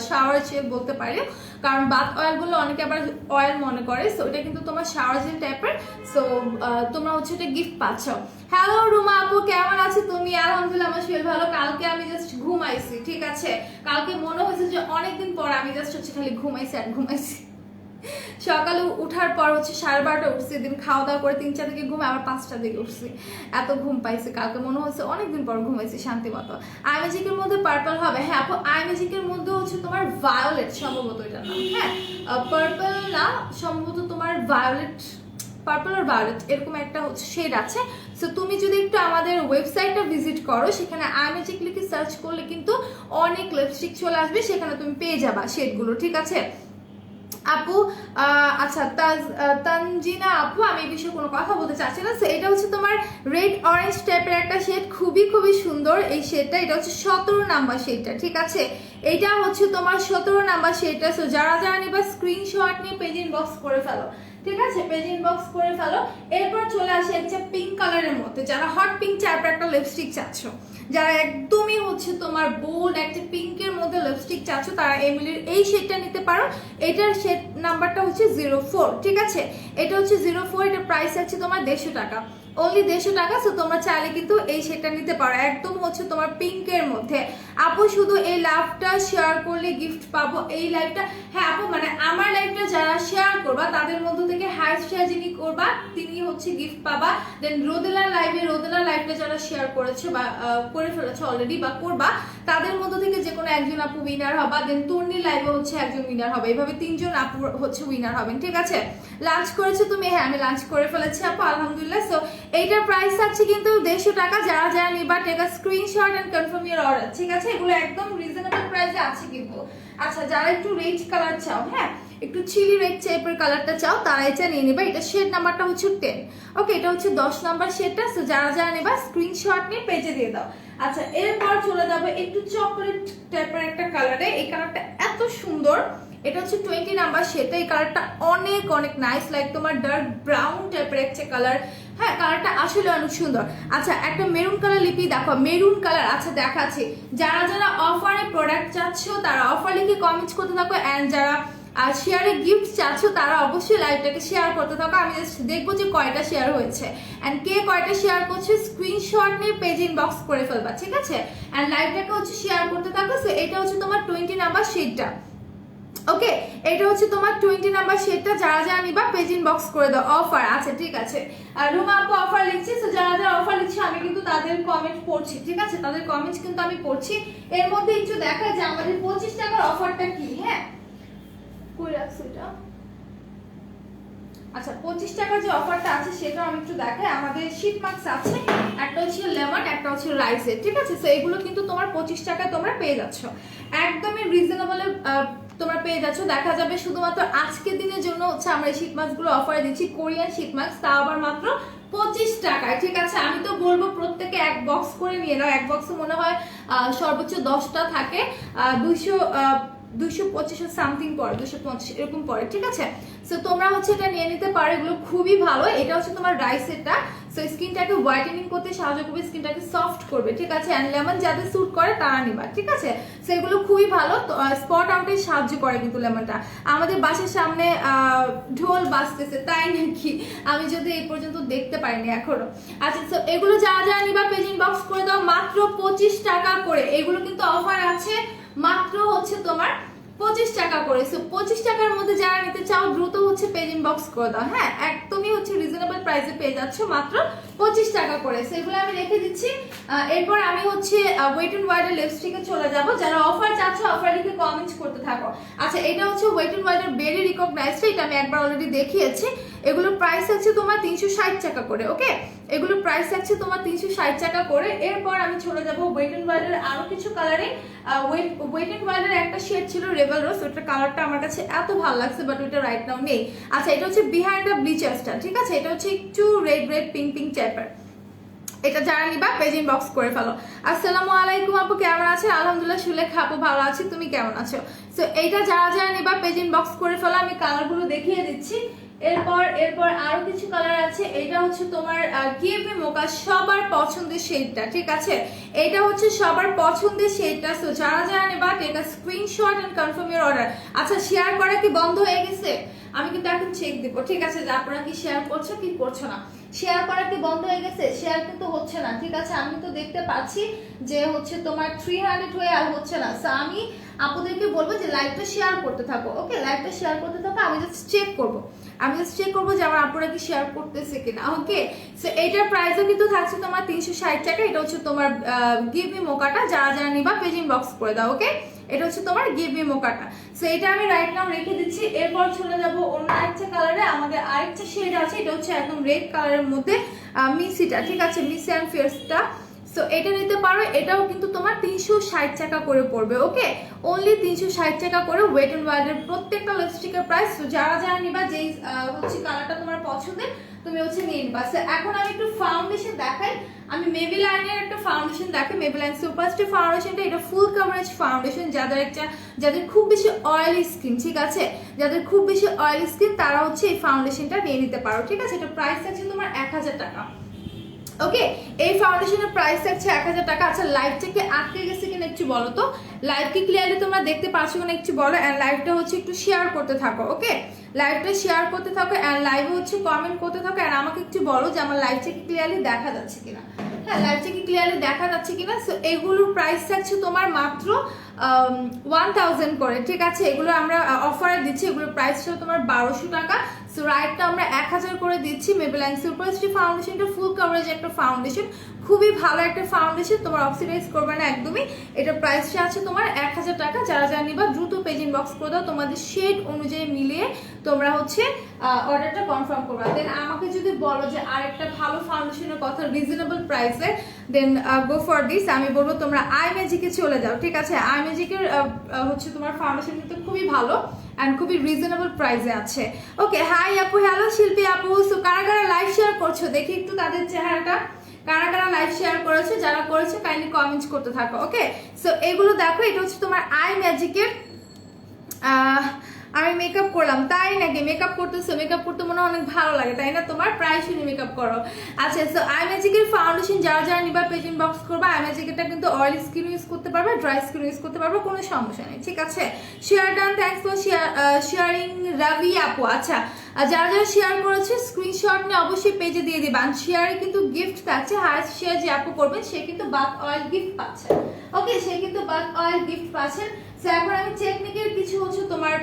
শাওয়ার জেল বলতে পারি, কারণ বাথ অয়েল বললে অনেকে আবার অয়েল মনে করে। সো এটা কিন্তু তোমার শাওয়ার জেল টাইপের। সো তোমরা হচ্ছে এটা গিফট পাচ্ছ। হ্যালো রুমা আপু, কেমন আছে তুমি? আলহামদুলিল্লাহ, আমার শরীর ভালো। কালকে আমি জাস্ট ঘুমাইছি, ঠিক আছে? কালকে মনে হয়েছে যে অনেকদিন পর আমি জাস্ট হচ্ছে খালি ঘুমাইছি আর ঘুমাইছি। সকালে উঠার পর হচ্ছে 12:30 উঠছি, দিন খাওয়া দাওয়া করে 3-4 দিকে ঘুমে আবার 5টার দিকে উঠছি, এত ঘুম পাইছি কালকে, মনে হচ্ছে অনেকদিন পর ঘুমাইছি শান্তি মতো। আই ম্যাজিকের মধ্যে পার্পল হবে। হ্যাঁ আপু, আই ম্যাজিকের মধ্যে হচ্ছে তোমার ভায়োলেট সম্ভবত এটার নাম, হ্যাঁ পার্পল না, সম্ভবত তোমার ভায়োলেট, পার্পল আর ভায়োলেট এরকম একটা হচ্ছে শেড আছে। সো তুমি যদি একটু আমাদের ওয়েবসাইটটা ভিজিট করো, সেখানে আই ম্যাজিক লিখে সার্চ করলে কিন্তু অনেক লিপস্টিক চলে আসবে, সেখানে তুমি পেয়ে যাবা শেডগুলো, ঠিক আছে আপু? আচ্ছা তানজিনা আপু, আমি এই বিষয়ে কোনো কথা বলতে চাচ্ছি না। এটা হচ্ছে তোমার রেড অরেঞ্জ টাইপের একটা শেড, খুবই সুন্দর এই শেডটা। এটা হচ্ছে 17 নাম্বার শেডটা, ঠিক আছে? এটা হচ্ছে তোমার 17 নাম্বার শেডটা। সো যারা নিবা স্ক্রিনশট নিয়ে পেজ ইনবক্স করে ফেলো, ঠিক আছে? পেজ ইনবক্স করে ফেলো। এরপর চলে আসে হচ্ছে পিঙ্ক কালারের মধ্যে, যারা হট পিঙ্ক টাইপের একটা লিপস্টিক চাচ্ছ, যারা একদমই হচ্ছে তোমার বোল্ড একটা পিঙ্কের মধ্যে লিপস্টিক চাচ্ছ, তারা এমিলির এই শেডটা নিতে পারো। এটার শেড নাম্বারটা হচ্ছে 04, ঠিক আছে? এটা হচ্ছে 04। এটা প্রাইস আছে তোমার 150 টাকা, অনলি 150 টাকা। সো তোমরা চাইলে কিন্তু এই শেডটা নিতে পারো, একদম হচ্ছে তোমার পিঙ্কের মধ্যে। আপু শুধু এই লাইভটা শেয়ার করলে গিফট পাবো, এই লাইভটা? হ্যাঁ আপু, মানে আমার লাইভটা যারা শেয়ার করবা তাদের মধ্য থেকে হাইস্ট শেয়ার যিনি করবা তিনি হচ্ছে গিফট পাবা। দেন রোদেলার লাইভটা যারা শেয়ার করেছে বা করে ফেলেছে অলরেডি বা করবা, তাদের মধ্য থেকে যে কোনো একজন আপু উইনার হবা। দেন তর্নির লাইভে হচ্ছে একজন উইনার হবে, এইভাবে 3 জন আপু হচ্ছে উইনার হবেন, ঠিক আছে? লাঞ্চ করেছো তুমি? হ্যাঁ আমি লাঞ্চ করে ফেলেছি আপু, আলহামদুলিল্লাহ। সো এইটার প্রাইস আছে কিন্তু 150 টাকা। যারা নিবা take a screenshot and confirm your order, ঠিক আছে? এগুলো একদম রিজনেবল প্রাইসে আছে কিন্তু। আচ্ছা, যারা একটু রেড কালার চাও, হ্যাঁ একটু চিলি রেড টাইপের কালারটা চাও, তারা এটা নিয়ে নিবা। এটা শেড নাম্বারটা হচ্ছে 10, ওকে? এটা হচ্ছে 10 নাম্বার শেডটা। সো যারা নিবা স্ক্রিনশট নিয়ে পেজে দিয়ে দাও। আচ্ছা, এরপর চলে যাবে একটু চকলেট টাইপের একটা কালারে। এই কালারটা এত সুন্দর, এটা হচ্ছে 20 নাম্বার শেডটা। এই কালারটা অনেক নাইস, লাইক তোমার ডার্ক ব্রাউন টাইপের একটা কালার। হ্যাঁ, কালারটা আসলে অনেক সুন্দর। আচ্ছা, একটা মেরুন কালার লিপি দেখো, মেরুন কালার। আচ্ছা দেখাচ্ছি, যারা অফারে প্রোডাক্ট চাচ্ছ তারা অফার লিখে কমেন্টস করতে থাকো, অ্যান্ড যারা শেয়ারে গিফট চাচ্ছ তারা অবশ্যই লাইভটাকে শেয়ার করতে থাকো। আমি জাস্ট দেখবো যে কয়টা শেয়ার হয়েছে, অ্যান্ড কে কয়টা শেয়ার করছে স্ক্রিনশট নিয়ে পেজ ইনবক্স করে ফেলবা, ঠিক আছে? অ্যান্ড লাইভটাকে হচ্ছে শেয়ার করতে থাকো। সো এটা হচ্ছে তোমার 20 নাম্বার শেডটা, ওকে? এটা হচ্ছে তোমার 20 নাম্বার শেডটা। যারা নিবা পেজ ইনবক্স করে দাও। অফার, আচ্ছা ঠিক আছে। আর রুমা আপু অফার লিখছি। সো যারা অফার লিখছে আমি কিন্তু তাদের কমেন্ট পড়ছি, ঠিক আছে? তাদের কমেন্টস কিন্তু আমি পড়ছি। এর মধ্যে একটু দেখা যে আমাদের 25 টাকার অফারটা কি। হ্যাঁ, কই রাখছো এটা? আচ্ছা, 25 টাকার যে অফারটা আছে সেটা আমি একটু দেখাই। আমাদের শীট মাস্ক আছে, একটা হচ্ছে লেমন, একটা হচ্ছে রাইসের, ঠিক আছে? সো এগুলো কিন্তু তোমার 25 টাকায় তোমরা পেয়ে যাচ্ছ, একদমই রিজনেবলে তোমরা পেয়ে যাচ্ছ। দেখা যাবে শুধুমাত্র আজকের দিনের জন্য হচ্ছে আমরা এই শীট মাস্কগুলো অফারে দিচ্ছি, কোরিয়ান শীট মাস্ক, তাও আবার মাত্র 25 টাকায়, ঠিক আছে? আমি তো বলবো প্রত্যেকে এক বক্স করে নিয়ে নাও। এক বক্সে মনে হয় সর্বোচ্চ 10টা থাকে, 225 সামথিং পড়ে, 250 এরকম পড়ে, ঠিক আছে। সো তোমরা হচ্ছে এটা নিয়ে নিতে পারো, এগুলো খুবই ভালো। এটা হচ্ছে তোমার রাইসেরটা, সো স্কিনটাকে হোয়াইটেনিং করতে সাহায্য করবে, স্কিনটাকে সফট করবে, ঠিক আছে। অ্যান্ড লেমন যাদের স্যুট করে তারা নিবা, ঠিক আছে। সো এগুলো খুবই ভালো, স্পট আউটে সাহায্য করে কিন্তু লেমনটা। আমাদের বাসার সামনে ঢোল বাজতেছে, তাই নাকি? আমি যদি এই পর্যন্ত দেখতে পারিনি এখনো। আচ্ছা, সো এগুলো যারা যারা নিবা পেজ ইনবক্স করে দাও, মাত্র 25 টাকা করে। এগুলো কিন্তু অফার আছে, মাত্র হচ্ছে তোমার 25 টাকা করে। সো 25 টাকার মধ্যে যারা নিতে চাও দ্রুত হচ্ছে পেজ ইনবক্স করে দাও, হ্যাঁ। একদমই হচ্ছে রিজনেবল প্রাইসে পেয়ে যাচ্ছ, মাত্র 25 টাকা করে। সেগুলো আমি রেখে দিচ্ছি। এরপর আমি হচ্ছে ওয়েট এন্ড ওয়াইল্ডের লিপস্টিকে চলে যাব। যারা অফার চাচ্ছ অফার লিখে কমেন্ট করতে থাকো। আচ্ছা, এটা হচ্ছে ওয়েট এন্ড ওয়াইল্ডের বেরি রিকগনাইজড, এটা আমি একবার অলরেডি দেখিয়েছি। এগুলোর প্রাইস আছে তোমার 360 টাকা করে, ওকে। এগুলোর প্রাইস আছে তোমার 360 টাকা করে। এরপর আমি চলে যাব ওয়েট এন্ড ওয়াইল্ডের আরো কিছু কালারে। ওয়েট এন্ড ওয়াইল্ডের একটা শেড ছিল রেবেল রোজ, ওটার কালারটা আমার কাছে এত ভালো লাগছে, বাট ওটা রাইট নাও নেই। আচ্ছা, এটা হচ্ছে বিহাইন্ড দ্য ব্লিচার্সটা, ঠিক আছে। এটা হচ্ছে একটু রেড রেড পিঙ্ক পিঙ্ক টাইপের। এটা যারা নিবা পেজ ইনবক্স করে ফেলো। আসসালামু আলাইকুম আপু, কেমন আছেন? আলহামদুলিল্লাহ সুলেখা আপু ভালো আছি, তুমি কেমন আছো? সো এইটা যারা যারা নিবা পেজ ইনবক্স করে ফেলো, আমি কালারগুলো দেখিয়ে দিচ্ছি। এরপর আরো কিছু কালার আছে। এটা হচ্ছে তোমার গিভ মোকা, সবার পছন্দের শেডটা, ঠিক আছে। এটা হচ্ছে সবার পছন্দের শেডটা। সো যারা যারা নেবা take a screenshot and confirm your order. আচ্ছা, শেয়ার করা কি বন্ধ হয়ে গেছে? আমি কিন্তু এখন চেক দিব, ঠিক আছে, যে আপনারা কি শেয়ার করছো কি করছো না। শেয়ার করা কি বন্ধ হয়ে গেছে? শেয়ার কিন্তু হচ্ছে না, ঠিক আছে। আমি তো দেখতে পাচ্ছি যে হচ্ছে তোমার 300 হয়ে আর হচ্ছে না। সো আমি আপনাদেরকে বলবো যে লাইভটা শেয়ার করতে থাকো, ওকে। লাইভটা শেয়ার করতে থাকো, আমি জাস্ট চেক করবো যে আমার আপনারা কি শেয়ার করতেছে কিনা, ওকে। সো এইটার প্রাইসও কিন্তু থাকছে তোমার 360 টাকা। এটা হচ্ছে তোমার গিভ মি মোকাটা, যারা যারা নিবা পেজ ইনবক্স করে দাও, ওকে। এটা হচ্ছে তোমার গিভ মি মোকাটা। সো এটা আমি রাইট নাও রেখে দিচ্ছি। এরপর চলে যাব অন্য আরেকটা কালারে। আমাদের আরেকটা শেড আছে, এটা হচ্ছে একদম রেড কালারের মধ্যে মিসিটা, ঠিক আছে, মিসি অ্যান্ড ফেয়ার্সটা। সো এটা নিতে পারো, এটাও কিন্তু তোমার 360 টাকা করে পড়বে, ওকে। অনলি 360 টাকা করে ওয়েট এন্ড ওয়াইল্ডের প্রত্যেকটা লিপস্টিকের প্রাইস। তো যারা যারা নিবা, যেই হচ্ছে কালারটা তোমার পছন্দের তুমি হচ্ছে নিয়ে নিবা। এখন আমি একটু ফাউন্ডেশন দেখাই। আমি মেবিলাইনের একটা ফাউন্ডেশন দেখাই, মেবিলাইন সুপারস্টার ফাউন্ডেশনটা। এটা ফুল কভারেজ ফাউন্ডেশন, যাদের খুব বেশি অয়েলি স্কিন, ঠিক আছে, যাদের খুব বেশি অয়েলি স্কিন তারা হচ্ছে এই ফাউন্ডেশনটা নিয়ে নিতে পারো, ঠিক আছে। এটা প্রাইস আছে তোমার 1000 টাকা, ওকে। এই ফাউন্ডেশনের প্রাইস থাকছে 1000 টাকা। আচ্ছা, লাইভটা কি আটকে গেছে কিনা একটু বলো তো। লাইভ কি ক্লিয়ারলি তোমরা দেখতে পাচ্ছ কিনা একটু বলো। এন্ড লাইভটা হচ্ছে একটু শেয়ার করতে থাকো, ওকে। লাইভটা শেয়ার করতে থাকো এন্ড লাইভে হচ্ছে কমেন্ট করতে থাকো। এন্ড আমাকে একটু বলো যে আমার লাইভটা কি ক্লিয়ারলি দেখা যাচ্ছে কিনা। হ্যাঁ, লাইভটা কি ক্লিয়ারলি দেখা যাচ্ছে কিনা। সো এগুলোর প্রাইস থাকছে তোমার মাত্র 1000 করে, ঠিক আছে। এগুলো আমরা অফারে দিচ্ছি, এগুলোর প্রাইস ছিল তোমার 1200 টাকা। সো রাইটটা আমরা 1000 করে দিচ্ছি। মেবেলাইন সুপারস্টার ফাউন্ডেশনটা ফুল কভারেজ একটা ফাউন্ডেশন, খুবই ভালো একটা ফাউন্ডেশন, তোমার অক্সিডাইজ করবে না একদমই। এটা প্রাইসটা আছে তোমার 1000 টাকা। যারা যারা নিবা দ্রুত পেজ ইনবক্স করে দাও, তোমাদের শেড অনুযায়ী মিলিয়ে তোমরা হচ্ছে অর্ডারটা কনফার্ম করবা। দেন আমাকে যদি বলো যে আরেকটা ভালো ফাউন্ডেশনের কথা রিজনেবল প্রাইসে, দেন গো ফর দিস। আমি বলবো তোমরা আই ম্যাজিকে চলে যাও, ঠিক আছে। আই ম্যাজিকের হচ্ছে তোমার ফাউন্ডেশন কিন্তু খুবই ভালো এন্ড খুবই রিজনেবল প্রাইসে আছে, ওকে। হাই আপু, হ্যালো শিল্পী আপু। সো কারা কারা লাইভ শেয়ার করছো দেখি একটু তাদের চেহারাটা, কারা কারা লাইভ শেয়ার করেছে। যারা করেছে কাইন্ডলি কমেন্টস করতে থাকো, ওকে। সো এগুলো দেখো, এটা হচ্ছে তোমার আই ম্যাজিকের। আমি মেকআপ করলাম, তাই নাকি? মেকআপ করতেছো, মেকআপ করতে মনে হয় অনেক ভালো লাগে, তাই না? তোমার প্রায় শুনে মেকআপ করো। আচ্ছা, সো আই ম্যাজিকের ফাউন্ডেশন যারা যারা নিবা পেজ ইনবক্স করবা। আই ম্যাজিকটা কিন্তু অয়েলি স্কিন ইউজ করতে পারবে, ড্রাই স্কিন ইউজ করতে পারবে, কোনো সমস্যা নেই, ঠিক আছে। Share done, thanks for sharing Ravi আপু। আচ্ছা, যারা যারা শেয়ার করেছে স্ক্রিনশট নিয়ে অবশ্যই পেজে দিয়ে দিবা। শেয়ারে কিন্তু গিফট থাকছে, হায়েস্ট শেয়ার যে আপু করবেন সে কিন্তু বাথ অয়েল গিফট পাচ্ছে, ওকে। সে কিন্তু বাথ অয়েল গিফট পাচ্ছেন। সো এখন আমি টেকনিকের কিছু হচ্ছে তোমার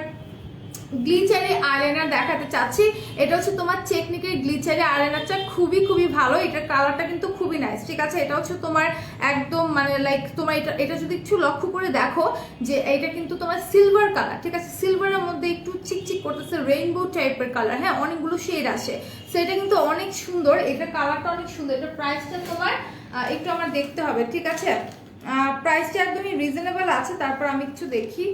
গ্লিচারি আইলাইনার দেখাতে চাচ্ছি। এটা হচ্ছে তোমার টেকনিকের গ্লিচারি আইলাইনারটা, খুবই খুবই ভালো। এটার কালারটা কিন্তু খুবই নাইস, ঠিক আছে। এটা হচ্ছে তোমার একদম মানে লাইক তোমার এটা যদি একটু লক্ষ্য করে দেখো যে এটা কিন্তু তোমার সিলভার কালার, ঠিক আছে। সিলভারের মধ্যে একটু চিকচিক করতেছে, রেইনবো টাইপের কালার, হ্যাঁ, অনেকগুলো শেড আসে। সো এটা কিন্তু অনেক সুন্দর, এটা কালারটা অনেক সুন্দর। এটা প্রাইসটা তোমার একটু আমার দেখতে হবে, ঠিক আছে। প্রাইসটা একদমই রিজনেবল আছে। তারপর আমি কিছু দেখি।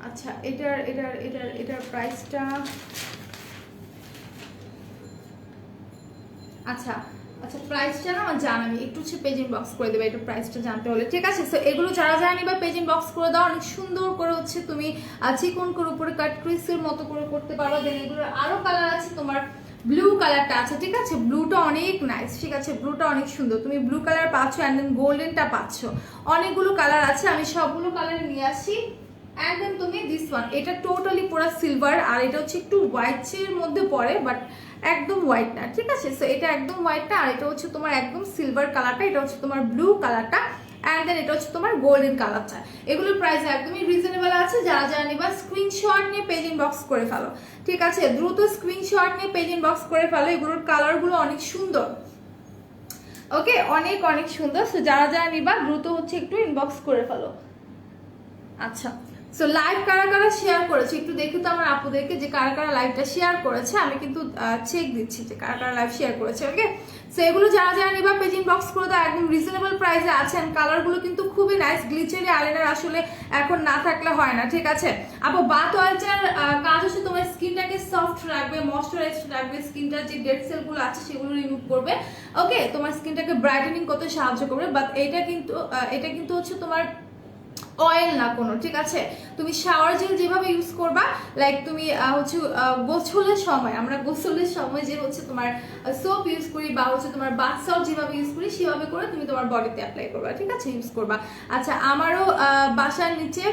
আচ্ছা, এটার প্রাইসটা, আচ্ছা আচ্ছা প্রাইসটা না আমার জানা নেই, একটু হচ্ছে পেজ ইনবক্স করে দেবে এটা প্রাইসটা জানতে হলে, ঠিক আছে? সো এগুলো যারা যারা নিবা পেজ ইনবক্স করে দাও, অনেক সুন্দর করে হচ্ছে তুমি চিকন করে উপরে কাট ক্রিসের মতো করে করতে পারো। দেন এগুলোর আরো কালার আছে, তোমার ব্লু কালারটা আছে, ঠিক আছে? ব্লুটা অনেক নাইস, ঠিক আছে? ব্লুটা অনেক সুন্দর, তুমি ব্লু কালার পাচ্ছ অ্যান্ড দেন গোল্ডেনটা পাচ্ছ, অনেকগুলো কালার আছে, আমি সবগুলো কালার নিয়ে আসি। অ্যান্ড দেন তুমি দিস ওয়ান, এটা টোটালি পুরো সিলভার, আর এটা হচ্ছে একটু হোয়াইটের মধ্যে পড়ে বাট একদম হোয়াইট না, ঠিক আছে? সো এটা একদম হোয়াইট না, আর এটা হচ্ছে তোমার একদম সিলভার কালারটা, এটা হচ্ছে তোমার ব্লু কালারটা, অ্যান্ড দেন এটা হচ্ছে তোমার গোল্ডেন কালারটা। এগুলোর প্রাইস একদমই রিজনেবল আছে, যারা যারা নিবা স্ক্রিনশট নিয়ে পেজ ইনবক্স করে ফেলো, ঠিক আছে? দ্রুত স্ক্রিনশট নিয়ে পেজ ইনবক্স করে ফেলো, এগুলোর কালারগুলো অনেক সুন্দর, ওকে? অনেক অনেক সুন্দর। সো যারা যারা নিবা দ্রুত হচ্ছে একটু ইনবক্স করে ফেলো। আচ্ছা, সো লাইভ কারা কারা শেয়ার করেছে একটু দেখি তো আমার আপুদেরকে, যে কারা কারা লাইভটা শেয়ার করেছে, আমি কিন্তু চেক দিচ্ছি যে কারা কারা লাইভ শেয়ার করেছে, ওকে? সো এগুলো যারা যারা নিবা পেজ ইনবক্স করে দাও, একদম রিজনেবল প্রাইসে আছে, এন্ড কালারগুলো কিন্তু খুবই নাইস। গ্লিচারি আইলাইনার আসলে এখন না থাকলে হয় না, ঠিক আছে? আপু বাথ অয়েলটার কাজ হচ্ছে তোমার স্কিনটাকে সফট রাখবে, ময়শ্চারাইজড রাখবে, স্কিনটার যে ডেড সেলগুলো আছে সেগুলো রিমুভ করবে, ওকে? তোমার স্কিনটাকে ব্রাইটেনিং করতে সাহায্য করবে। বাট এটা কিন্তু হচ্ছে তোমার অয়েল না কোনো, ঠিক আছে? তুমি শাওয়ার জেল যেভাবে ইউজ করবা, লাইক তুমি হচ্ছে গোসলের সময়, আমরা গোসলের সময় যে হচ্ছে তোমার সোপ ইউজ করি বা হচ্ছে তোমার বাথ সল্ট যেভাবে ইউজ করি সেভাবে করে তুমি তোমার বডিতে অ্যাপ্লাই করবা, ঠিক আছে? ইউজ করবা। আচ্ছা, আমারও বাসার নিচে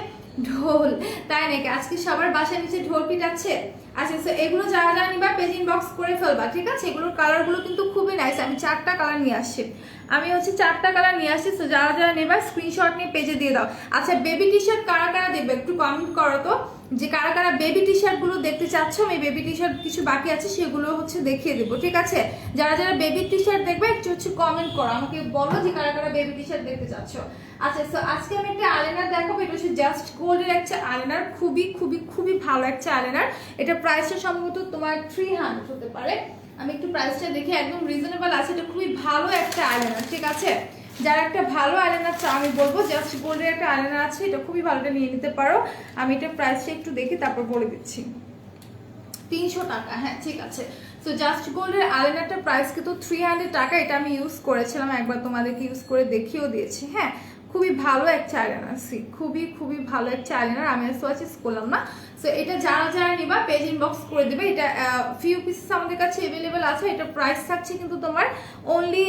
ঢোল, তাই নাকি? আজকে সবার বাসার নিচে ঢোল পিটাচ্ছে। আচ্ছা, সো এগুলো যারা যারা নিবা পেজ ইনবক্স করে ফেলবা, ঠিক আছে? এগুলোর কালারগুলো কিন্তু খুবই নাইস, আমি 4টা কালার নিয়ে আসছি, আমি হচ্ছে 4টা কালার নিয়ে আসছি। সো যারা যারা নেবা স্ক্রিনশট নিয়ে পেজে দিয়ে দাও। আচ্ছা, বেবি টি শার্ট কারা কারা দেখবে একটু কমেন্ট করো তো, যে কারা কারা বেবি টি শার্ট গুলো দেখতে চাচ্ছ। আমি বেবি টি শার্ট কিছু বাকি আছে সেগুলো হচ্ছে দেখিয়ে দেবো, ঠিক আছে? যারা যারা বেবি টি শার্ট দেখবে একটু হচ্ছে কমেন্ট করো, আমাকে বলো যে কারা কারা বেবি টি শার্ট দেখতে চাচ্ছ। আচ্ছা, সো আজকে আমি একটা আইলাইনার দেখাবো, এটা হচ্ছে জাস্ট গোল্ডের একটা আইলাইনার, খুবই খুবই খুবই ভালো একটা আইলাইনার। এটা প্রাইসটা সম্ভবত তোমার 300 হতে পারে, আমি একটু প্রাইসটা দেখি, একদম রিজনেবল আছে। এটা খুবই ভালো একটা আইলাইনার, ঠিক আছে? যারা একটা ভালো আইলাইনার চাও, আমি বলবো জাস্ট গোল্ডের একটা আইলাইনার আছে, এটা খুবই ভালোটা নিয়ে নিতে পারো। আমি এটা প্রাইসটা একটু দেখি তারপর বলে দিচ্ছি। 300 টাকা, হ্যাঁ ঠিক আছে। সো জাস্ট গোল্ডের আইলাইনারটার প্রাইস কিন্তু 300 টাকা। এটা আমি ইউজ করেছিলাম একবার, তোমাদেরকে ইউজ করে দেখিয়েও দিয়েছি, হ্যাঁ? খুবই ভালো একটা আইলাইনার, খুবই খুবই ভালো একটা আইলাইনার, আমি সোয়াচেস করলাম না। সো এটা যারা যারা নিবা পেজ ইনবক্স করে দেবে। এটা ফিউ পিসেস আমাদের কাছে অ্যাভেলেবেল আছে। এটা প্রাইস থাকছে কিন্তু তোমার অনলি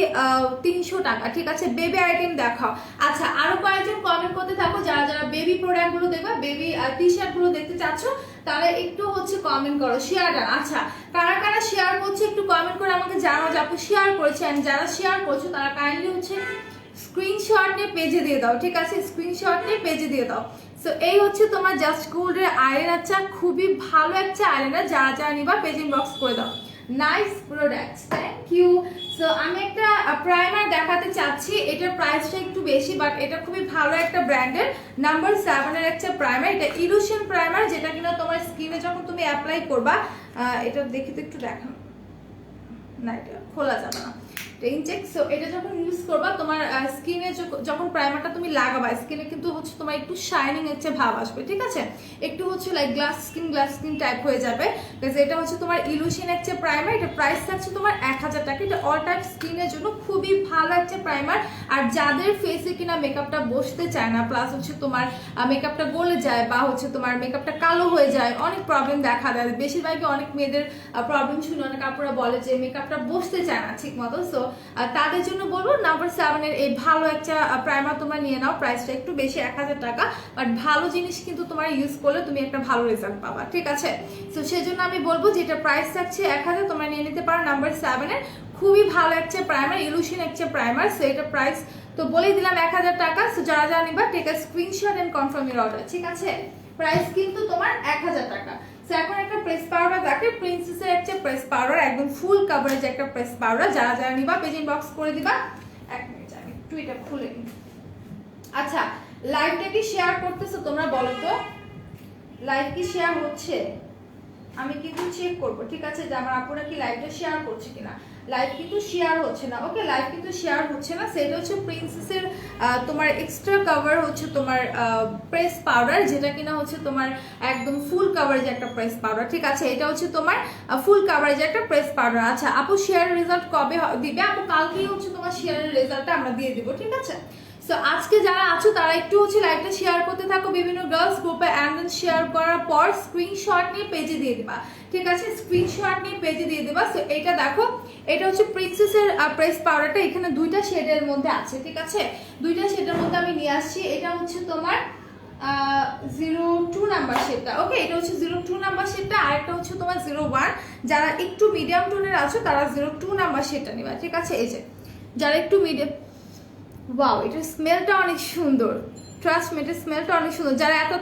300 টাকা, ঠিক আছে? বেবি আইটেম দেখাও। আচ্ছা, আরো কয়েকজন কমেন্ট করতে থাকো, যারা যারা বেবি প্রোডাক্ট গুলো দেখবা, বেবি টি শার্ট গুলো দেখতে চাচ্ছ, তাহলে একটু হচ্ছে কমেন্ট করো, শেয়ার। আচ্ছা, কারা কারা শেয়ার করছে একটু কমেন্ট করে আমাকে জানাও যে আপু শেয়ার করেছে। এন্ড যারা শেয়ার করছো তারা কাইন্ডলি হচ্ছে স্ক্রিনশট নিয়ে পেজে দিয়ে দাও, ঠিক আছে? স্ক্রিনশট নিয়ে পেজে দিয়ে দাও। সো এই হচ্ছে তোমার জাস্ট গোল্ডের আইলাইনারটা, খুবই ভালো একটা আইলাইনার, যারা যারা নিবা পেজ ইনবক্স করে দাও। Nice products, thank you. So আমি একটা প্রাইমার দেখাতে চাচ্ছি, এটার প্রাইসটা একটু বেশি বাট এটা খুবই ভালো একটা ব্র্যান্ডের, নাম্বার 7 এর একটা প্রাইমার। এটা ইলুশন প্রাইমার, যেটা কিনা তোমার স্কিনে যখন তুমি অ্যাপ্লাই করবা, এটা দেখি তো একটু দেখানো, না এটা খোলা যাবে না, ইনচেক। সো এটা যখন ইউজ করবা তোমার স্কিনে যখন প্রাইমারটা তুমি লাগাবা, স্কিনে কিন্তু হচ্ছে তোমার একটু শাইনিং একটা ভাব আসবে, ঠিক আছে? একটু হচ্ছে লাইক গ্লাস স্কিন টাইপ হয়ে যাবে। এটা হচ্ছে তোমার ইলুশন একটা প্রাইমার, এটা প্রাইস থাকছে তোমার 1000 টাকা। এটা অল টাইপ স্কিনের জন্য খুবই ভালো একটা প্রাইমার। আর যাদের ফেসে কিনা মেকআপটা বসতে চায় না, প্লাস হচ্ছে তোমার মেকআপটা গলে যায় বা হচ্ছে তোমার মেকআপটা কালো হয়ে যায়, অনেক প্রবলেম দেখা দেয়, বেশিরভাগই অনেক মেয়েদের প্রবলেম শুনে অনেক আপুরা বলে যে মেকআপটা বসতে চায় না ঠিক মতো। সো তাদের জন্য বলবো নাম্বার 7 এর এই ভালো একটা প্রাইমার তোমরা নিয়ে নাও। প্রাইসটা একটু বেশি, 1000 টাকা, বাট ভালো জিনিস কিন্তু তোমার ইউজ করলে তুমি একটা ভালো রেজাল্ট পাবা, ঠিক আছে? সো সেজন্য আমি বলবো যে এটা প্রাইস থাকছে 1000, তোমরা নিয়ে নিতে পারো নাম্বার 7 এর, খুবই ভালো একটা প্রাইমার, ইলুশন একটা প্রাইমার। সো এটা প্রাইস তো বলেই দিলাম 1000 টাকা। সো যারা যারা নিবা take a screenshot and confirm your order, ঠিক আছে? প্রাইস কিন্তু তোমার 1000 টাকা। সো এখন একটা প্রেস পাউডার দেখে, প্রিন্সেসের একটা প্রেস পাউডার, একদম ফুল কভারেজ একটা প্রেস পাউডার। যারা যারা নিবা পেজ ইনবক্স করে দিবা। এক মিনিট আমি একটু এটা খুলে নিই। আচ্ছা, লাইভটা কি শেয়ার করতেছো তোমরা বলো তো? লাইভ কি শেয়ার হচ্ছে? আমি কিন্তু চেক করব, ঠিক আছে, যে আমার আপুরা কি লাইভটা শেয়ার করছে কিনা। লাইভ কিন্তু শেয়ার হচ্ছে না, ওকে, লাইভ কিন্তু শেয়ার হচ্ছে না। সেটা হচ্ছে প্রিন্সেসের তোমার এক্সট্রা কভার হচ্ছে তোমার প্রেস পাউডার, যেটা কিনা হচ্ছে তোমার একদম ফুল কাভারেজ একটা প্রেস পাউডার, ঠিক আছে। এটা হচ্ছে তোমার ফুল কাভারেজ একটা প্রেস পাউডার। আচ্ছা আপু শেয়ারের রেজাল্ট কবে দিবে? আপু কালকেই হচ্ছে তোমার শেয়ারের রেজাল্টটা আমরা দিয়ে দিব, ঠিক আছে। সো আজকে যারা আছো তারা একটু হচ্ছে লাইভটা শেয়ার করতে থাকো বিভিন্ন গার্লস গ্রুপে, অ্যান্ড দেন শেয়ার করার পর স্ক্রিনশট নিয়ে পেজে দিয়ে দিবা, ঠিক আছে, স্ক্রিনশট নিয়ে পেজে দিয়ে দিবা। সো এটা দেখো, এটা হচ্ছে প্রিন্সেসের প্রেস পাউডারটা, এখানে দুইটা শেডের মধ্যে আছে, ঠিক আছে, দুইটা শেডের মধ্যে আমি নিয়ে আসছি। এটা হচ্ছে তোমার 02 নাম্বার শেডটা, ওকে, এটা হচ্ছে 02 নাম্বার শেডটা, আর একটা হচ্ছে তোমার 01। যারা একটু মিডিয়াম টোনের আছো তারা 02 নাম্বার শেডটা নিবা, ঠিক আছে। এই যে যারা একটু মিডিয়াম, ওয়াও এটার স্মেলটা অনেক সুন্দর, ট্রাস্ট মি এটার স্মেলটা অনেক সুন্দর। যারা এত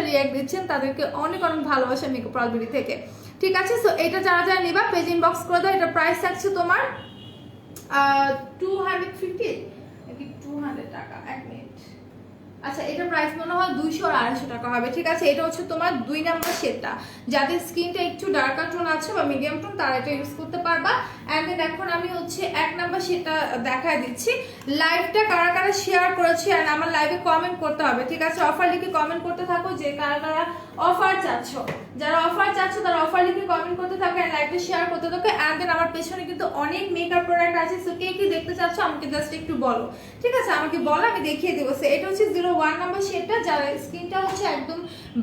রিয়াক্ট দিচ্ছেন তাদেরকে অনেক অনেক ভালোবাসা মেকআপ অয়েল বিউটি থেকে, ঠিক আছে। সো এটা যারা যারা নিবা পেজ ইনবক্স করে দাও। এটা প্রাইস থাকছে তোমার 250 নাকি 200 টাকা, এক মিনিট, আচ্ছা এটা প্রাইস মনে হয় 200 আর 250 টাকা হবে, ঠিক আছে। এটা হচ্ছে তোমার 2 নাম্বার শেডটা, যাদের স্কিনটা একটু ডার্কার টোন আছে বা মিডিয়াম টোন তারা এটা ইউজ করতে পারবা। এন্ড দেন এখন আমি হচ্ছে 1 নাম্বার শেডটা দেখায় দিচ্ছি। লাইভটা কারা কারা শেয়ার করেছে এন্ড আমার লাইভে কমেন্ট করতে হবে, ঠিক আছে। অফার লিখে কমেন্ট করতে থাকো যে কারা কারা অফার চাচ্ছ, যারা অফার চাচ্ছ তারা অফার লিখে কমেন্ট করতে থাকো এন্ড লাইভটা শেয়ার করতে থাকো। এন্ড দেন আমার পেছনে কিন্তু অনেক মেকআপ প্রোডাক্ট আছে, সো কে কি দেখতে চাচ্ছ আমাকে জাস্ট একটু বলো, ঠিক আছে, আমাকে বলো আমি দেখিয়ে দেবো। সো এটা হচ্ছে 01 নাম্বার শেডটা, যারা স্কিনটা হচ্ছে একদম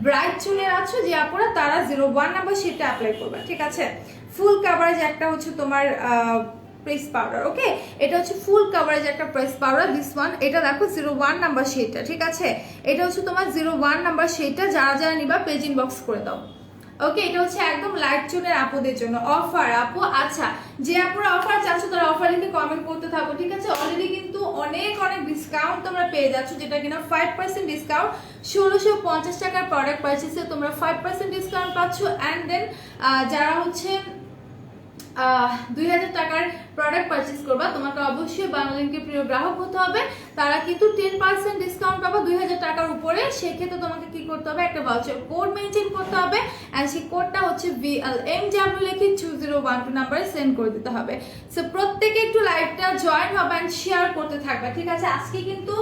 ব্রাইট চুলের আছো যে আপুরা তারা 01 নাম্বার শেডটা অ্যাপ্লাই করবে, ঠিক আছে। ফুল কভারেজ একটা হচ্ছে তোমার প্রেস পাউডার, ওকে, এটা হচ্ছে ফুল কভারেজ একটা প্রেস পাউডার দিস ওয়ান। এটা দেখো 01 নাম্বার শেডটা, ঠিক আছে, এটা হচ্ছে তোমার 01 নাম্বার শেডটা। যারা যারা নিবা পেজ ইনবক্স করে দাও, ওকে। এটা হচ্ছে একদম লাইট চুলের আপুদের জন্য অফার আপু। আচ্ছা যে আপুরা অফার চাচ্ছ তারা অফার লিখে কমেন্ট করতে থাকো, ঠিক আছে। অলরেডি কিন্তু অনেক অনেক ডিসকাউন্ট তোমরা পেয়ে যাচ্ছ, যেটা কিনা 5% ডিসকাউন্ট, 1650 টাকার প্রোডাক্ট পারচেসে তোমরা 5% ডিসকাউন্ট পাচ্ছ। অ্যান্ড দেন যারা হচ্ছে 2000 টাকার প্রোডাক্ট পারচেস করবা, তোমাকে অবশ্যই বাংলালিংকের প্রিয় গ্রাহক হতে হবে, তারা কিন্তু 10% ডিসকাউন্ট পাবা 2000 টাকার উপরে। সেক্ষেত্রে তোমাকে কি করতে হবে, একটা ভাউচার কোড মেনটেন করতে হবে এন্ড সেই কোডটা হচ্ছে VLMW লিখে 2012 নাম্বারে সেন্ড করে দিতে হবে। সো প্রত্যেকে একটু লাইভটা জয়েন হবে এন্ড শেয়ার করতে থাকবে, ঠিক আছে। আজকে কিন্তু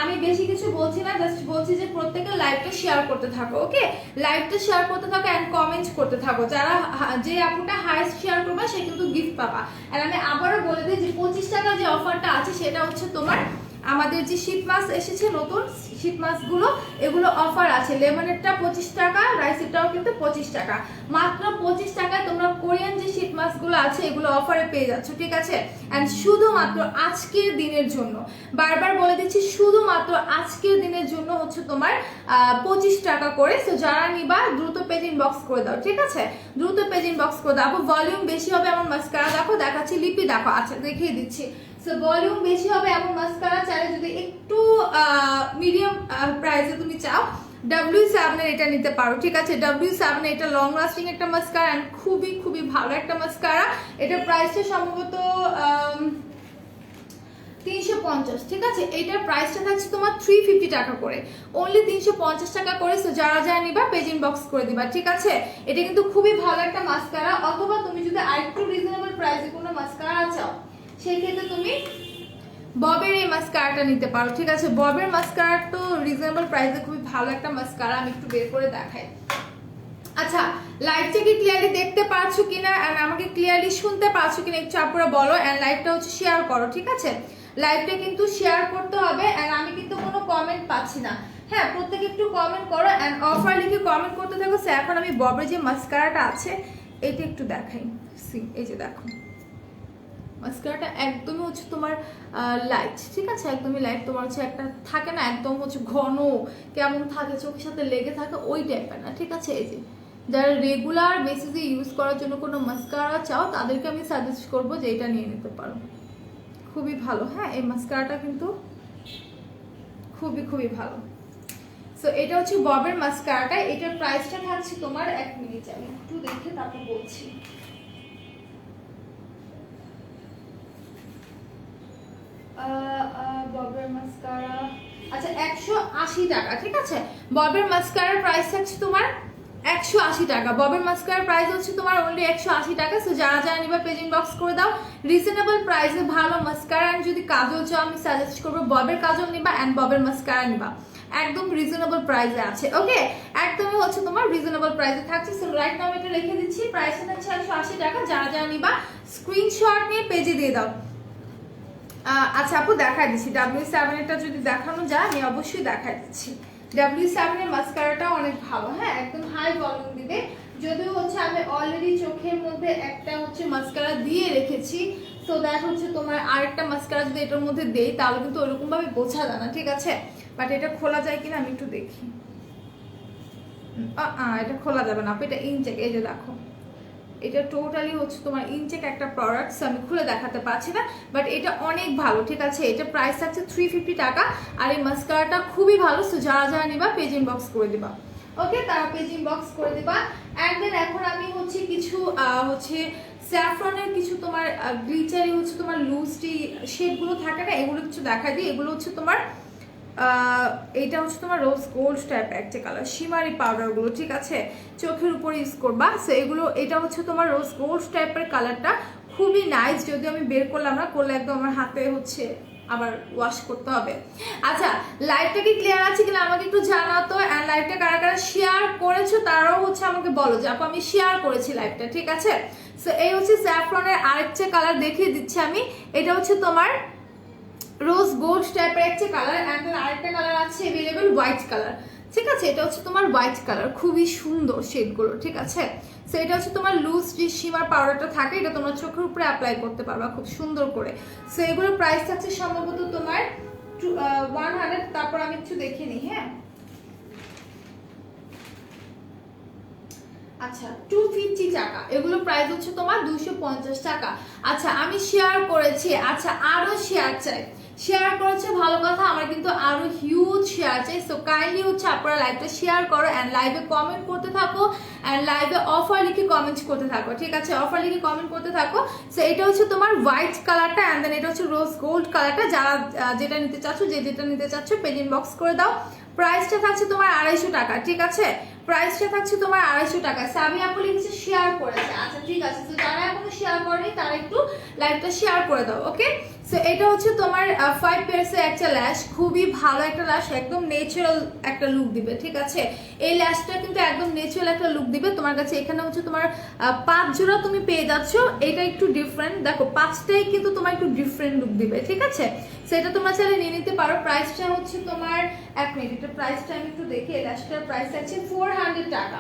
আমি বেশি কিছু বলছি না, জাস্ট বলছি যে প্রত্যেকে লাইভটা শেয়ার করতে থাকো, ওকে, লাইভটা শেয়ার করতে থাকো এন্ড কমেন্ট করতে থাকো। যারা যে আপুটা হাইস্ট শেয়ার করবে সে কিন্তু গিফট পাবা। আর আমি আবারও বলে দিই যে 25 টাকা যে অফারটা আছে সেটা হচ্ছে তোমার আমাদের যে শীত মাস্ক এসেছে নতুন শীত মাস্কগুলো, এগুলো অফার আছে। লেমনেরটা 25 টাকা, রাইসেরটাও কিন্তু 25 টাকা, মাত্র 25 টাকায় তোমরা কোরিয়ান যে শীত মাস্কগুলো আছে এগুলো অফারে পেয়ে যাচ্ছ, ঠিক আছে। এন্ড শুধুমাত্র আজকের দিনের জন্য, বারবার বলে দিচ্ছি, শুধুমাত্র আজকের দিনের জন্য হচ্ছে তোমার 25 টাকা করে। সো যারা নিবা দ্রুত পেজ ইনবক্স করে দাও, ঠিক আছে, দ্রুত পেজ ইনবক্স করে দাও। ভলিউম বেশি হবে এমন মাস্কারা দেখো, দেখাচ্ছি, লিপি দেখো, আচ্ছা দেখিয়ে দিচ্ছি। সো ভলিউম বেশি হবে এমন মাস্কারা চাইলে যদি একটু মিডিয়াম প্রাইসে তুমি চাও W7 এর এটা নিতে পারো, ঠিক আছে। W7 এর এটা লং লাস্টিং একটা মাস্কারা এন্ড খুবই খুবই ভালো একটা মাস্কারা। এটা প্রাইসটা সম্ভবত 350, ঠিক আছে। এটার প্রাইসটা থাকছে তোমার 350 টাকা করে, অনলি 350 টাকা করে। সো যারা যারা নিবা পেজ ইনবক্স করে দিবা, ঠিক আছে। এটা কিন্তু খুবই ভালো একটা মাস্কারা। অথবা তুমি যদি আরেকটু রিজনেবল প্রাইসে কোনো মাস্কারা চাও সেই ক্ষেত্রে তুমি ববের এই মাস্কারাটা নিতে পারো, ঠিক আছে। ববের মাস্কারা তো রিজনেবল প্রাইসে খুবই ভালো একটা মাস্কারা, আমি একটু বের করে দেখাই। আচ্ছা লাইভটা কি ক্লিয়ারলি দেখতে পাচ্ছ কিনা এন্ড আমাকে ক্লিয়ারলি শুনতে পাচ্ছ কিনা একটু আপুরা বলো। এন্ড লাইভটা হচ্ছে শেয়ার করো, ঠিক আছে, লাইভটা কিন্তু শেয়ার করতে হবে। এন্ড আমি কিন্তু কোনো কমেন্ট পাচ্ছি না, হ্যাঁ প্রত্যেকে একটু কমেন্ট করো এন্ড অফার লিখে কমেন্ট করতে থাকো। এখন আমি ববের যে মাস্কারাটা আছে এটা একটু দেখাই, সি এই যে দেখো মাস্কারাটা একদমই হচ্ছে তোমার লাইট, ঠিক আছে, একদমই লাইট। তোমার হচ্ছে একটা থাকে না একদম হচ্ছে ঘন কেমন থাকে চোখের সাথে লেগে থাকে ওই টাইপের না, ঠিক আছে। এই যে যারা রেগুলার বেসিসে ইউজ করার জন্য কোনো মাস্কারা চাও তাদেরকে আমি সাজেস্ট করবো যে এটা নিয়ে নিতে পারো, খুবই ভালো। হ্যাঁ এই মাস্কারাটা কিন্তু খুবই খুবই ভালো। সো এটা হচ্ছে ববের মাস্কারাটা, এটার প্রাইসটা থাকছে তোমার, এক মিনিট আমি একটু দেখে তারপর বলছি। ববের মাস্কারা আচ্ছা 180 টাকা, ঠিক আছে। ববের মাস্কারার প্রাইস থাকছে তোমার 180 টাকা। ববের মাস্কারার প্রাইস হচ্ছে তোমার অনলি 180 টাকা। সো যারা যারা নিবা পেজ ইনবক্স করে দাও। রিজনেবল প্রাইসে ভালো মাস্কারা, এন্ড যদি কাজল চাও আমি সাজেস্ট করবো ববের কাজল নিবা এন্ড ববের মাস্কারা নিবা, একদম রিজনেবল প্রাইসে আছে। ওকে, একদমই হচ্ছে তোমার রিজনেবল প্রাইসে থাকছে। সো রাইট নাও এটা রেখে দিচ্ছি, প্রাইসটা থাকছে 180 টাকা। যারা যারা নিবা স্ক্রিনশট নিয়ে পেজে দিয়ে দাও। আচ্ছা আপু দেখাই দিচ্ছি W7 এটা যদি দেখানো যায় আমি অবশ্যই দেখাই দিচ্ছি। W7 এর মাস্কারাটা অনেক ভালো, হ্যাঁ একদম হাই ভলিউম দিবে। যদিও হচ্ছে আমি অলরেডি চোখের মধ্যে একটা হচ্ছে মাস্কারা দিয়ে রেখেছি, তো দ্যাট হচ্ছে তোমার আরেকটা মাস্কারা যদি এটার মধ্যে দেই তাহলে কিন্তু ওরকম ভাবে বোঝা যায় না, ঠিক আছে? বাট এটা খোলা যায় কিনা আমি একটু দেখি। এটা খোলা যাবে না আপু, এটা ইনচেক। এই যে দেখো, এটা টোটালি হচ্ছে তোমার ইনচেক একটা প্রোডাক্ট, আমি খুলে দেখাতে পারছি না, বাট এটা অনেক ভালো, ঠিক আছে? এটা প্রাইস থাকছে 350 টাকা। আর এই মাস্কারাটা খুবই ভালো। সো যারা যারা নিবা পেজ ইনবক্স করে দিবা। ওকে, তারা পেজ ইনবক্স করে দিবা। অ্যান্ড দেন এখন আমি হচ্ছে কিছু হচ্ছে স্যাফরনের কিছু তোমার গ্লিচারি হচ্ছে তোমার লুজটি শেডগুলো থাকে না, এগুলো কিছু দেখা দিই। এগুলো হচ্ছে তোমার এইটা হচ্ছে তোমার রোজ গোল্ড টাইপ একটা কালার, শিমারি পাউডারগুলো, ঠিক আছে? চোখের উপর ইউজ করবা। সো এগুলো, এটা হচ্ছে তোমার রোজ গোল্ড টাইপের কালারটা, খুবই নাইস। যদিও আমি বের করলাম না, করলে একদম আমার হাতে হচ্ছে আবার ওয়াশ করতে হবে। আচ্ছা, লাইভটা কি ক্লিয়ার আছে কিনা আমাকে একটু জানাতো। অ্যান্ড লাইভটা কারা কারা শেয়ার করেছো তারাও হচ্ছে আমাকে বলো যে আপু আমি শেয়ার করেছি লাইভটা, ঠিক আছে? সো এই হচ্ছে স্যাফরনের আরেকটা কালার দেখিয়ে দিচ্ছি আমি। এটা হচ্ছে তোমার রোজ গোল্ড টাইপের একটা কালার, অ্যান্ড দেন আরেকটা কালার আছে अवेलेबल হোয়াইট কালার, ঠিক আছে? এটা হচ্ছে তোমার হোয়াইট কালার, খুবই সুন্দর শেডগুলো, ঠিক আছে? সো এটা হচ্ছে তোমার লুজ যে শিমার পাউডারটা থাকে, এটা তোমরা চোখের উপরে অ্যাপ্লাই করতে পারবা খুব সুন্দর করে। সো এগুলোর প্রাইস থাকছে সম্ভবত তোমার 100। তারপর আমি একটু দেখে নিই, হ্যাঁ আচ্ছা 250 টাকা। এগুলো প্রাইস হচ্ছে তোমার 250 টাকা। আচ্ছা আমি শেয়ার করেছি, আচ্ছা আরো শেয়ার চাই। শেয়ার করেছে ভালো কথা, আমার কিন্তু আরো হিউজ শেয়ার চাই। সো কাইন্ডলি হচ্ছে আপনারা লাইভটা শেয়ার করো এন্ড লাইভে কমেন্ট করতে থাকো, এন্ড লাইভে অফার লিখে কমেন্ট করতে থাকো, ঠিক আছে? অফার লিখে কমেন্ট করতে থাকো। সো এটা হচ্ছে তোমার হোয়াইট কালারটা, এন্ড দেন এটা হচ্ছে রোজ গোল্ড কালারটা। যারা যেটা নিতে চাচ্ছ, যেটা নিতে চাচ্ছ পেজ ইনবক্স করে দাও। প্রাইসটা থাকছে তোমার 250 টাকা, ঠিক আছে? প্রাইসটা থাকছে তোমার 250 টাকা। সাবি আপু লিখছে শেয়ার করেছে, আচ্ছা ঠিক আছে। তো যারা এখনো শেয়ার করেনি তারা একটু লাইভটা শেয়ার করে দাও। ওকে, সো এটা হচ্ছে তোমার 5 পেয়ার্সের একটা ল্যাশ, খুবই ভালো একটা ল্যাশ, একদম ন্যাচারাল একটা লুক দিবে, ঠিক আছে? এই ল্যাশটা কিন্তু একদম ন্যাচারাল একটা লুক দিবে তোমার কাছে। এখানে হচ্ছে তোমার 5 জোড়া তুমি পেয়ে যাচ্ছ, এটা একটু ডিফারেন্ট, দেখো 5টাই কিন্তু তোমার একটু ডিফারেন্ট লুক দিবে, ঠিক আছে? সেটা তোমরা চাইলে নিয়ে নিতে পারো। প্রাইসটা হচ্ছে তোমার 1 মিনিট, এটা প্রাইসটা আমি একটু দেখি। এই ল্যাশটার প্রাইস আছে 400 টাকা,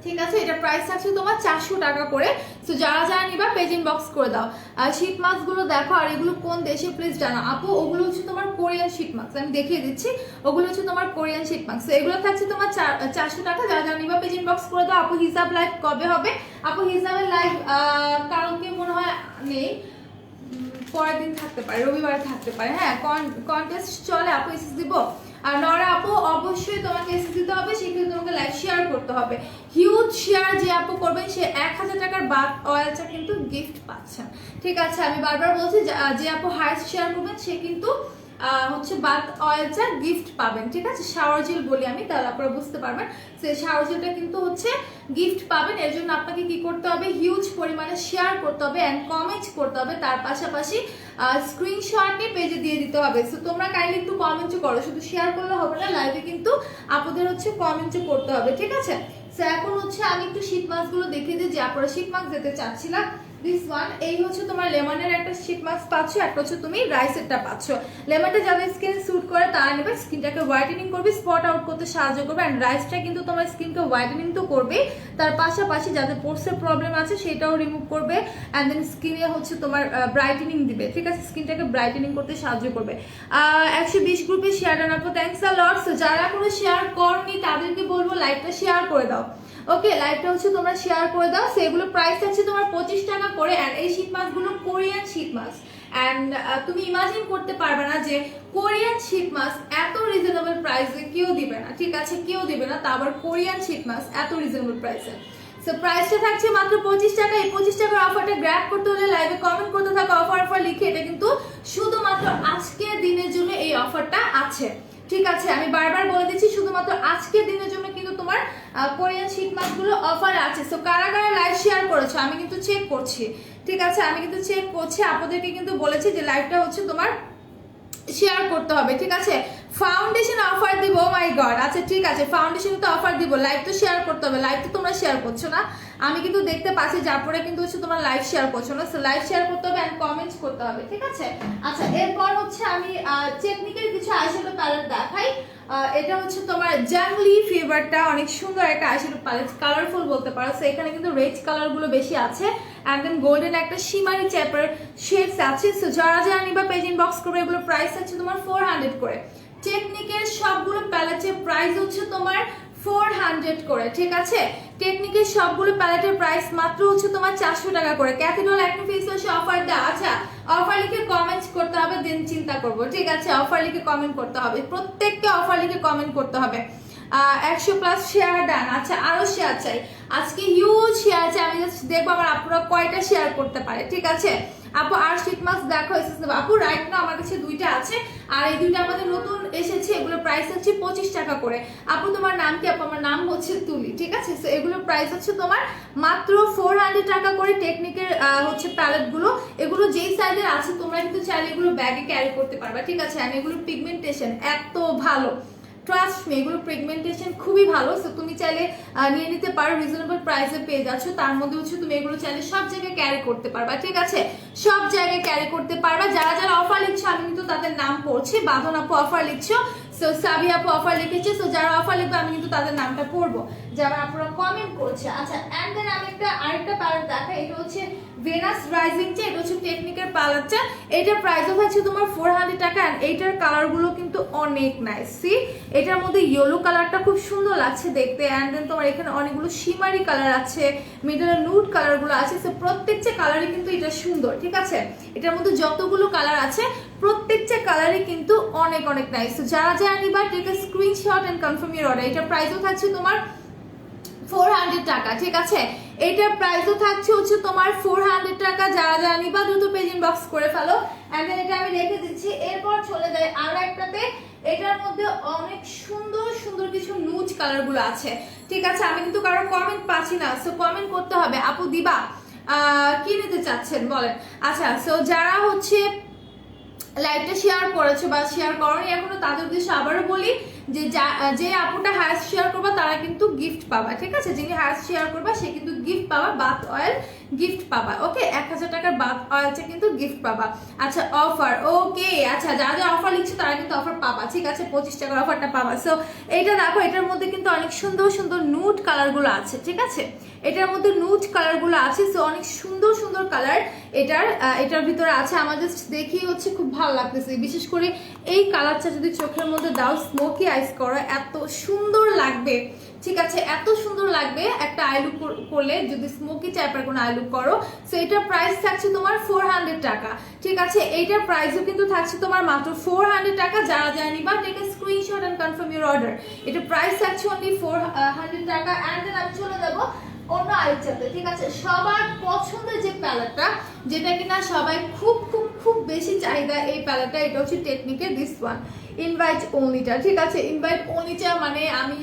ঠিক আছে? এটা প্রাইস আছে তোমার 400 টাকা করে। সো যারা যারা নিবা পেজ ইনবক্স করে দাও। আর শীট মাস্ক গুলো দেখো, আর এগুলো কোন দেশে প্লিজ জানাও আপু। ওগুলো হচ্ছে তোমার কোরিয়ান শীট মাস্ক, আমি দেখিয়ে দিচ্ছি। ওগুলো হচ্ছে তোমার কোরিয়ান শীট মাস্ক। সো এগুলো থাকছে তোমার 400 টাকা। যারা যারা নিবা পেজ ইনবক্স করে দাও। আপু হিসাব লাইভ কবে হবে? আপু হিসাবের লাইভ কারণকে মনে হয় নেই, পরের দিন থাকতে পারে, রবিবারে থাকতে পারে। হ্যাঁ, কন্টেস্ট চলে আপু, এসএস দিব। আর নরা আপু অবশ্যই তোমাকে এসএস দিতে হবে, সেক্ষেত্রে তোমাকে লাইভ শেয়ার করতে হবে। হিউজ শেয়ার যে আপু করবে সে 1000 টাকার বাথ অয়েলটা কিন্তু গিফট পাচ্ছেন, ঠিক আছে? আমি বারবার বলছি যে আপু হাইস্ট শেয়ার করবেন সে কিন্তু হচ্ছে বাথ অয়েলটা গিফট পাবেন, ঠিক আছে? শাওয়ার জেল বলি আমি, তাহলে আপনারা বুঝতে পারবেন। সেই শাওয়ার জেলটা কিন্তু হচ্ছে গিফট পাবেন। এর জন্য আপনাকে কি করতে হবে? হিউজ পরিমাণে শেয়ার করতে হবে এন্ড কমেন্ট করতে হবে, তার পাশাপাশি স্ক্রিনশট নিয়ে পেজে দিয়ে দিতে হবে। সো তোমরা কাইন্ডলি একটু কমেন্ট করো, শুধু শেয়ার করলে হবে না, লাইভে কিন্তু আপনাদের হচ্ছে কমেন্ট করতে হবে, ঠিক আছে? সো এখন হচ্ছে আমি একটু শীত মাস্কগুলো দেখিয়ে দিই যে আপনারা শীত মাস্ক দিতে চাচ্ছিলাম। দিস ওয়ান, এই হচ্ছে তোমার লেমনের একটা শীট মাস্ক পাচ্ছ, একটা হচ্ছে তুমি রাইসেরটা পাচ্ছ। লেমনটা যাদের স্কিনে স্যুট করে তারা নেবে, স্কিনটাকে হোয়াইটেনিং করবে, স্পট আউট করতে সাহায্য করবে। অ্যান্ড রাইসটা কিন্তু তোমার স্কিনকে হোয়াইটেনিং তো করবে, তার পাশাপাশি যাদের পোর্সের প্রবলেম আছে সেটাও রিমুভ করবে। অ্যান্ড দেন স্কিনে হচ্ছে তোমার ব্রাইটেনিং দিবে, ঠিক আছে? স্কিনটাকে ব্রাইটেনিং করতে সাহায্য করবে। 120 গ্রুপে শেয়ার ডান আপু, থ্যাংকস আ লট। সো যারা এখনো শেয়ার করনি তাদেরকে বলবো লাইভটা শেয়ার করে দাও। ওকে, লাইভটা হচ্ছে তোমরা শেয়ার করে দাও। সেগুলো প্রাইস আছে তোমার 25 টাকা করে। এন্ড এই শীট মাস্ক গুলো কোরিয়ান শীট মাস্ক, এন্ড তুমি ইমাজিন করতে পারবে না যে কোরিয়ান শীট মাস্ক এত রিজনেবল প্রাইসে কেউ দিবে না, ঠিক আছে? কেউ দিবে না, তা আবার কোরিয়ান শীট মাস্ক এত রিজনেবল প্রাইসে। সো প্রাইসটা থাকছে মাত্র 25 টাকা। এই 25 টাকার অফারটা গ্র্যাব করতে হলে লাইভে কমেন্ট করতে থাকো অফার লিখে। এটা কিন্তু শুধুমাত্র আজকের দিনের জন্য এই অফারটা আছে, ঠিক আছে? আমি বারবার বলে দিচ্ছি শুধুমাত্র আজকের দিনের জন্য কিন্তু তোমার তোমার কোরিয়ান শীট মাস্কগুলো অফার আছে। সো কারা কারা লাইভ শেয়ার করেছো আমি কিন্তু চেক করছি, ঠিক আছে, আমি কিন্তু চেক করছি। আপনাদেরকে কিন্তু বলেছি যে লাইভটা হচ্ছে তোমার শেয়ার করতে হবে, ঠিক আছে। ফাউন্ডেশন অফার দিব, মাই গড, আচ্ছা ঠিক আছে, ফাউন্ডেশন তো অফার দিব, লাইভ তো শেয়ার করতে হবে। লাইভ তো তোমরা শেয়ার করছো না, আমি কিন্তু দেখতে পাচ্ছি যে আপনারা কিন্তু হচ্ছে তোমার লাইভ শেয়ার করছো না। সো লাইভ শেয়ার করতে হবে এন্ড কমেন্টস করতে হবে, ঠিক আছে। আচ্ছা এরপর হচ্ছে আমি টেকনিকের কিছু আইশ্যাডো প্যালেট দেখাই। এটা হচ্ছে তোমার জাংলি ফিভারটা, অনেক সুন্দর একটা আইশ্যাডো প্যালেট, কালারফুল বলতে পারো। সো এখানে কিন্তু রেড কালার গুলো বেশি আছে এন্ড দেন গোল্ডেন একটা শিমারি টাইপের শেডস আছে। সো যারা যারা নিবা পেজ ইনবক্স করবে। এগুলো প্রাইস আছে তোমার 400 করে। টেকনিকের সবগুলো প্যালেটের প্রাইস হচ্ছে তোমার 400 করে, ঠিক আছে। টেকনিকের সবগুলো প্যালেটের প্রাইস মাত্র হচ্ছে তোমার 400 টাকা করে। ক্যাথিড্রাল অ্যাক্নে ফেস ওয়াশ অফার দেওয়া, আচ্ছা অফার লিখে কমেন্ট করতে হবে, দেন চিন্তা করবো, ঠিক আছে। অফার লিখে কমেন্ট করতে হবে, প্রত্যেককে অফার লিখে কমেন্ট করতে হবে। 100+ শেয়ার ডান, আচ্ছা আরো শেয়ার চাই, আজকে হিউজ শেয়ার চাই। আমি জাস্ট দেখবো আমার আপুরা কয়টা শেয়ার করতে পারে, ঠিক আছে। আপু আর শীট মাস্ক দেখো এসেছে আপু, রাইট না আমার কাছে দুইটা আছে, আর এই দুইটা আমাদের নতুন এসেছে। এগুলো প্রাইস হচ্ছে 25 টাকা করে। আপু তোমার নাম কি? আপু আমার নাম হচ্ছে তুলি, ঠিক আছে। সো এগুলো প্রাইস হচ্ছে তোমার মাত্র 400 টাকা করে। টেকনিকের হচ্ছে প্যালেট গুলো, এগুলো যেই সাইজের আছে তোমরা কিন্তু চাইলে এগুলো ব্যাগে ক্যারি করতে পারবা, ঠিক আছে। আর এগুলো পিগমেন্টেশন এত ভালো, ট্রাস্ট মি, এগুলো পিগমেন্টেশন খুবই ভালো। সো তুমি চাইলে নিয়ে নিতে পারো, রিজনেবল প্রাইসে পেয়ে যাচ্ছ। তার মধ্যে হচ্ছে তুমি এগুলো চাইলে সব জায়গায় ক্যারি করতে পারবা, ঠিক আছে, সব জায়গায় ক্যারি করতে পারবা। যারা যারা অফার লিখছো আমি কিন্তু তাদের নাম পড়ছি। বাঁধন আপু অফার লিখছো, সো সাবিয়া আপু অফার লিখেছে। সো যারা অফার লিখবে আমি কিন্তু তাদের নামটা পড়বো, যারা আপনারা কমেন্ট করছে। আচ্ছা এন্ড দেন আমি আরেকটা প্যালেট দেখাই। এটা হচ্ছে ভেনাস রাইজিং, যে এটা হচ্ছে টেকনিকের প্যালেটটা। এটার প্রাইসও হচ্ছে তোমার 400 টাকা। এন্ড এইটার কালারগুলো কিন্তু অনেক নাইস। সি এটার মধ্যে ইয়েলো কালারটা খুব সুন্দর লাগছে দেখতে। এন্ড দেন তোমার এখানে অনেকগুলো শিমারি কালার আছে, মিডলে নুড কালারগুলো আছে। সো প্রত্যেকটা কালারই কিন্তু এটা সুন্দর, ঠিক আছে। এটার মধ্যে যতগুলো কালার আছে প্রত্যেকটা কালারই কিন্তু অনেক অনেক নাইস। সো যারা যারা নিবা take a screenshot and confirm your order. এটার প্রাইসও থাকছে তোমার 400 টাকা, ঠিক আছে। এটার প্রাইসও থাকছে হচ্ছে তোমার 400 টাকা। যারা যারা নিবা দ্রুত পেজ ইনবক্স করে ফেলো। এন্ড দেন এটা আমি রেখে দিচ্ছি। এরপর চলে যাই আরো একটাতে। এটার মধ্যে অনেক সুন্দর সুন্দর কিছু নুড কালার গুলো আছে, ঠিক আছে। আমি কিন্তু কারো কমেন্ট পাচ্ছি না, সো কমেন্ট করতে হবে। আপু দিবা কি নিতে চাচ্ছেন বলেন। আচ্ছা সো যারা হচ্ছে লাইভটা শেয়ার করেছো বা শেয়ার করনি এখনো, তাদের উদ্দেশ্যে আবারও বলি যে আপুটা হায়েস্ট শেয়ার করবা তারা কিন্তু গিফট পাবা, ঠিক আছে। যিনি হায়েস্ট শেয়ার করবা সে কিন্তু গিফট পাবা, বাথ অয়েল গিফট পাবা, ওকে। 1000 টাকার বাথ অয়েলটা কিন্তু গিফট পাবা। আচ্ছা অফার, ওকে, আচ্ছা যারা যারা অফার লিখছে তারা কিন্তু অফার পাবা, ঠিক আছে। 25 টাকার অফারটা পাবা। সো এইটা দেখো, এটার মধ্যে কিন্তু অনেক সুন্দর সুন্দর নুড কালারগুলো আছে, ঠিক আছে। এটার মধ্যে নুড কালারগুলো আছে। সো অনেক সুন্দর সুন্দর কালার এটার ভিতরে আছে। আমার জাস্ট দেখি হচ্ছে খুব ভালো লাগতেছে, বিশেষ করে এই কালারটা যদি চোখের মধ্যে দাও, স্মোকি আইস করো, এত সুন্দর লাগবে, ঠিক আছে, এত সুন্দর লাগবে একটা আই লুক করলে, যদি স্মোকি টাইপের কোনো আই লুক করো। সো এটার প্রাইস থাকছে তোমার 400 টাকা, ঠিক আছে। এইটার প্রাইসও কিন্তু থাকছে তোমার মাত্র 400 টাকা। যারা যারা নিবা take a screenshot and confirm your order. এটা প্রাইস থাকছে অনলি 400 টাকা। এন্ড দেন আমি চলে যাবো অন্য আইটেমে, ঠিক আছে। সবার পছন্দের যে প্যালেটটা, যেটা কিনা সবাই খুব খুব খুব বেশি চাহিদা এই প্যালেটটা, এটা হচ্ছে টেকনিকের দিস ওয়ান ইনভাইট ওনলিটা, ঠিক আছে। ইনভাইট ওনলিটা মানে আমি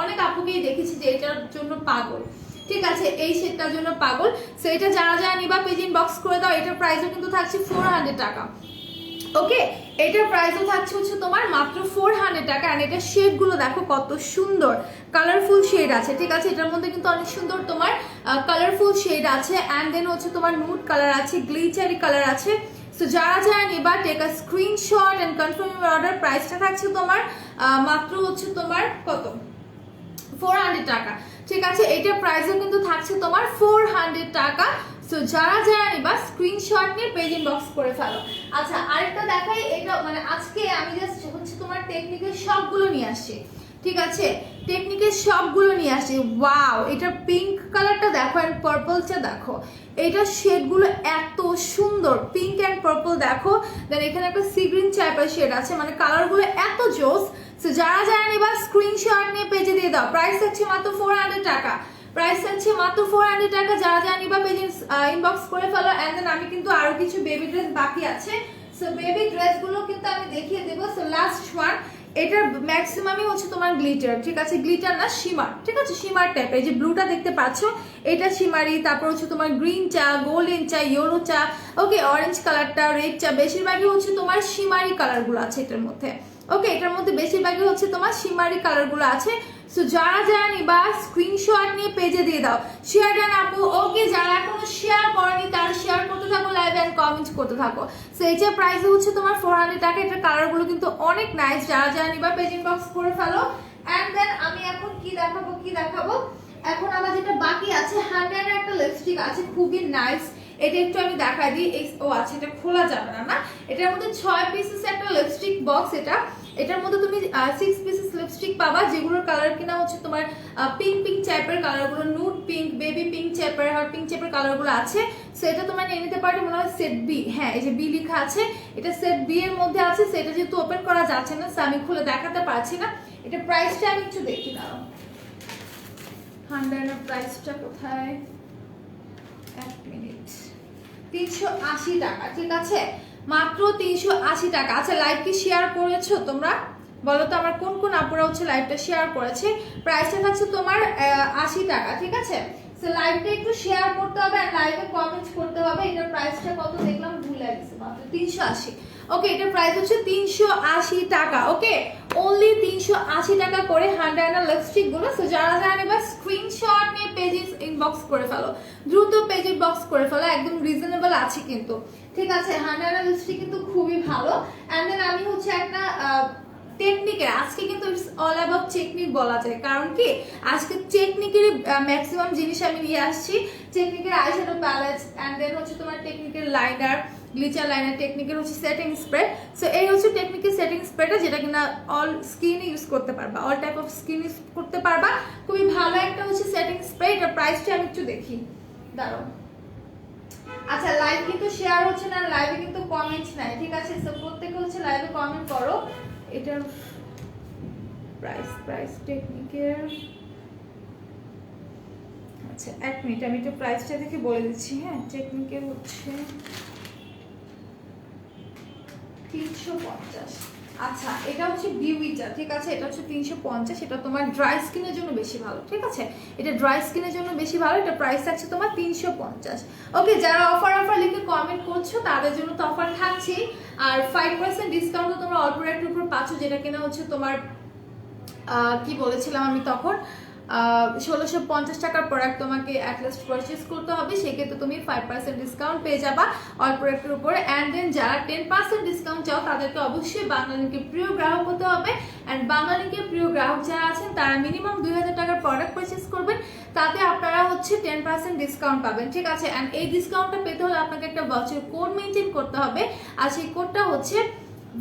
অনেক আপুকেই দেখেছি যে এটার জন্য পাগল, ঠিক আছে, এই সেটটার জন্য পাগল। সো এটা যারা যারা নিবা পেজ ইনবক্স করে দাও। এটার প্রাইসও কিন্তু থাকছে 400 টাকা, ওকে। এটার প্রাইসও থাকছে হচ্ছে তোমার মাত্র 400 টাকা। আর এটার শেড গুলো দেখো কত সুন্দর কালারফুল শেড আছে, ঠিক আছে। এটার মধ্যে কিন্তু অনেক সুন্দর তোমার কালারফুল শেড আছে। অ্যান্ড দেন হচ্ছে তোমার নুড কালার আছে, গ্লিচারি কালার আছে। সো যারা যারা নেবা take a screenshot and confirm your order. প্রাইসটা থাকছে তোমার মাত্র হচ্ছে তোমার কত, 400 টাকা, ঠিক আছে। এটার প্রাইসও কিন্তু থাকছে তোমার 400 টাকা। সো যারা যারা নিবা স্ক্রিনশট নিয়ে পেজ ইনবক্স করে ফেলো। আচ্ছা আরেকটা দেখাই, এটা মানে আজকে আমি জাস্ট হচ্ছে তোমার টেকনিকের সবগুলো নিয়ে আসছি, ঠিক আছে। টেকনিকের সবগুলো নিয়ে আসছি। ওয়াও, এটা পিঙ্ক কালারটা দেখো এন্ড পার্পলটা দেখো, এটা শেডগুলো এত সুন্দর, পিঙ্ক এন্ড পার্পল দেখো। দেন এখানে একটা সি গ্রিন টাইপের শেড আছে, মানে কালারগুলো এত জোস। সো যারা যারা নিবা স্ক্রিনশট নিয়ে পেজে দিয়ে দাও। প্রাইস হচ্ছে মাত্র 400 টাকা, প্রাইস হচ্ছে মাত্র 400 টাকা। যারা যারা নিবা পেজে ইনবক্স করে ফেলো। এন্ড দেন আমি কিন্তু আরো কিছু বেবি ড্রেস বাকি আছে, সো বেবি ড্রেসগুলো কিন্তু আমি দেখিয়ে দেবো। সো লাস্ট ওয়ান, এটার ম্যাক্সিমামই হচ্ছে তোমার গ্লিটার, ঠিক আছে, গ্লিটার না শিমার, ঠিক আছে, শিমার টাইপের। এই যে ব্লুটা দেখতে পাচ্ছ এটা শিমারি, তারপর হচ্ছে তোমার গ্রিন চা, গোল্ডেন চা, ইয়েলো চা, ওকে, অরেঞ্জ কালারটা, রেড চা, বেশিরভাগই হচ্ছে তোমার শিমারি কালারগুলো আছে এটার মধ্যে। ওকে, এটার মধ্যে বেশিরভাগই হচ্ছে তোমার শিমারি কালারগুলো আছে। সো যারা যারা নিবা স্ক্রিনশট নিয়ে পেজে দিয়ে দাও, শেয়ার ডান আপু। ওকে, যারা এখনো শেয়ার করেনি তারা শেয়ার করতে থাকো, লাইভ এন্ড কমেন্ট করতে থাকো। সো এইটার প্রাইস হচ্ছে তোমার 400 টাকা। এটার কালারগুলো কিন্তু অনেক নাইস, যারা যারা নিবা পেজ ইনবক্স করে ফেলো। এন্ড দেন আমি এখন কি দেখাবো, এখন আমার যেটা বাকি আছে, 100 এর একটা লিপস্টিক আছে খুবই নাইস, এটা একটু আমি দেখাই দিই। ও আচ্ছা, এটা খোলা যাবে না, এটার মধ্যে 6 পিসেস একটা লিপস্টিক বক্স। এটার মধ্যে তুমি 6 পিসেস লিপস্টিক পাবা, যেগুলোর কালার কিনা হচ্ছে তোমার পিঙ্ক টাইপের কালারগুলো, নুড পিঙ্ক, বেবি পিঙ্ক টাইপের আর পিঙ্ক টাইপের কালারগুলো আছে। সো এটা তোমরা নিয়ে নিতে পারো, মনে হয় সেট বি, হ্যাঁ এই যে বি লেখা আছে, এটা সেট বি এর মধ্যে আছে। সেটা যেহেতু ওপেন করা যাচ্ছে না, আমি খুলে দেখাতে পারছি না। এটা প্রাইসটা আমি একটু দেখি, দাও 100 এর প্রাইসটা কোথায়, এক মিনিট, 380 টাকা, ঠিক আছে, মাত্র 380 টাকা। আচ্ছা, লাইভ কি শেয়ার করেছো তোমরা বলো তো, আমার কোন কোন আপুরা হচ্ছে লাইভটা শেয়ার করেছে। প্রাইসটা থাকছে তোমার 80 টাকা, ঠিক আছে। সো লাইভটা একটু শেয়ার করতে হবে আর লাইভে কমেন্ট করতে হবে। এটার প্রাইসটা কত দেখলাম, ভুলে গেছি, মাত্র 380। ওকে, এটার প্রাইস হচ্ছে 380 টাকা। ওকে, অনলি 380 টাকা করে 100 লিপস্টিক গুলো। সো যারা যারা নেবা স্ক্রিনশট নিয়ে পেজে ইনবক্স করে ফেলো, দ্রুত পেজ ইনবক্স করে ফেলো, একদম রিজনেবল আছে কিন্তু, ঠিক আছে। 100 লিপস্টিক কিন্তু খুবই ভালো। এন্ড দেন আমি হচ্ছে একটা টেকনিকের, আজকে কিন্তু ইটস অল অ্যাবাউট টেকনিক বলা যায়, কারণ কি আজকে টেকনিকের ম্যাক্সিমাম জিনিস আমি নিয়ে আসছি। টেকনিকের আইশ্যাডো প্যালেট, এন্ড দেন হচ্ছে তোমার টেকনিকের লাইনার, গ্লিচার লাইনার, টেকনিকের হচ্ছে সেটিং স্প্রে। সো এই হচ্ছে টেকনিকের সেটিং স্প্রেটা, যেটা কিনা অল স্কিনে ইউজ করতে পারবা, all type of skin use করতে পারবা। খুবই ভালো একটা হচ্ছে সেটিং স্প্রে। এটার প্রাইসটা আমি একটু দেখি, দাঁড়াও। আচ্ছা, লাইভ কিন্তু শেয়ার হচ্ছে না, লাইভে কিন্তু কমেন্ট নাই, ঠিক আছে। সো প্রত্যেকে হচ্ছে লাইভে কমেন্ট করো। এটার প্রাইস টেকনিকের, আচ্ছা এক মিনিট, আমি একটু প্রাইসটা দেখে বলে দিচ্ছি। হ্যাঁ, টেকনিকের হচ্ছে 350। আচ্ছা, এটা হচ্ছে বিউইটা, ঠিক আছে, এটা হচ্ছে 350। এটা তোমার ড্রাই স্কিনের জন্য বেশি ভালো, ঠিক আছে, এটা ড্রাই স্কিনের জন্য বেশি ভালো। এটা প্রাইস থাকছে তোমার 350। ওকে, যারা অফার লিখে কমেন্ট করছো তাদের জন্য তো অফার থাকছেই, আর 5% ডিসকাউন্ট তোমরা অল্প রেটের উপর পাচ্ছ, যেটা কিনা হচ্ছে তোমার কি বলেছিলাম আমি তখন, 1650 টাকার প্রোডাক্ট তোমাকে অ্যাটলিস্ট পারচেজ করতে হবে, সেক্ষেত্রে তুমি 5% ডিসকাউন্ট পেয়ে যাবা অল প্রোডাক্টের উপরে। অ্যান্ড দেন যারা 10% ডিসকাউন্ট চাও তাদেরকে অবশ্যই বাংলালিংকের প্রিয় গ্রাহক হতে হবে। অ্যান্ড বাংলালিংকের প্রিয় গ্রাহক যারা আছেন তারা মিনিমাম 2000 টাকার প্রোডাক্ট পারচেজ করবেন, তাতে আপনারা হচ্ছে 10% ডিসকাউন্ট পাবেন, ঠিক আছে। অ্যান্ড এই ডিসকাউন্টটা পেতে হলে আপনাকে একটা ভাউচার কোড মেনটেন করতে হবে, আর সেই কোডটা হচ্ছে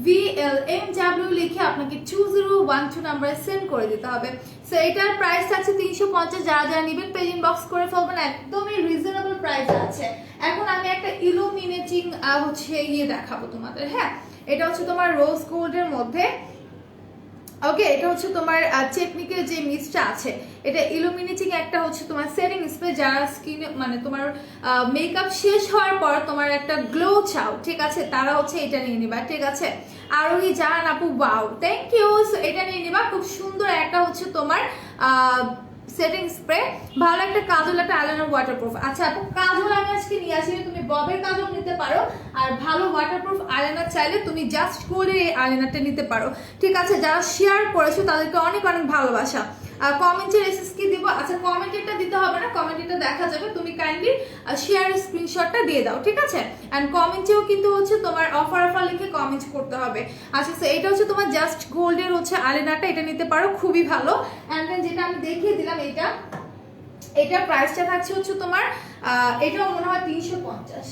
VLMW লিখে আপনাকে 2012 নাম্বারে সেন্ড করে দিতে হবে। সো এটার প্রাইস আছে 350। যারা যারা নেবেন পেজ ইনবক্স করে ফেলবেন, একদমই রিজনেবল প্রাইস আছে। এখন আমি একটা ইলুমিনেটিং হচ্ছে দেখাবো তোমাদের। হ্যাঁ, এটা হচ্ছে তোমার রোজ গোল্ডের মধ্যে। ওকে, এটা হচ্ছে তোমার টেকনিকের যে মিস্টটা আছে, এটা ইলুমিনেটিং একটা হচ্ছে তোমার সেটিং স্প্রে। যারা স্কিনে মানে তোমার মেকআপ শেষ হওয়ার পর তোমার একটা গ্লো চাও, ঠিক আছে, তারা হচ্ছে এটা নিয়ে নিবা, ঠিক আছে। আর ওই জাহান আপু, ওয়াও, থ্যাংক ইউ। এটা নিয়ে নিবা, খুব সুন্দর একটা হচ্ছে তোমার সেটিং স্প্রে, ভালো একটা কাজল, একটা আইলাইনার, ওয়াটারপ্রুফ। আচ্ছা আপু, কাজল আমি আজকে নিয়ে আসি, তুমি ববের কাজল নিতে পারো, আর ভালো ওয়াটারপ্রুফ আইলাইনার চাইলে তুমি জাস্ট গোল্ডের এই আইলাইনারটা নিতে পারো, ঠিক আছে। যারা শেয়ার করেছো তাদেরকে অনেক অনেক ভালোবাসা। কমেন্টের এসএস কি দিব, আচ্ছা কমেন্টেরটা দিতে হবে না, কমেন্টেরটা দেখা যাবে, তুমি কাইন্ডলি শেয়ার স্ক্রিনশটটা দিয়ে দাও, ঠিক আছে। এন্ড কমেন্টেও কিন্তু হচ্ছে তোমার অফার লিখে কমেন্ট করতে হবে। আচ্ছা, এটা হচ্ছে তোমার জাস্ট গোল্ডের হচ্ছে আইলাইনারটা, এটা নিতে পারো, খুবই ভালো। এন্ড দেন যেটা আমি দেখিয়ে দিলাম, এটার প্রাইসটা থাকছে হচ্ছে তোমার এটাও মনে হয় 350।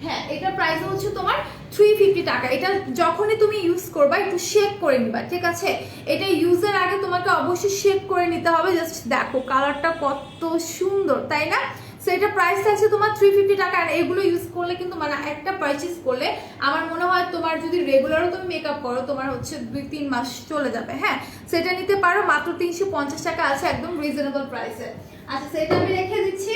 হ্যাঁ, এটার প্রাইস হচ্ছে তোমার 350 টাকা। এটা যখনই তুমি ইউজ করবা একটু শেক করে নিবা, ঠিক আছে। এটা ইউজের আগে তোমাকে অবশ্যই শেক করে নিতে হবে। জাস্ট দেখো কালারটা কত সুন্দর, তাই না। সো এটা প্রাইস আছে তোমার 350 টাকা। আর এগুলো ইউজ করলে কিন্তু মানে একটা পারচেজ করলে আমার মনে হয় তোমার যদি রেগুলারও তুমি মেকআপ করো তোমার হচ্ছে 2-3 মাস চলে যাবে। হ্যাঁ, সেটা নিতে পারো, মাত্র 350 টাকা আছে, একদম রিজনেবল প্রাইসে। আচ্ছা, সেটা আমি রেখে দিচ্ছি।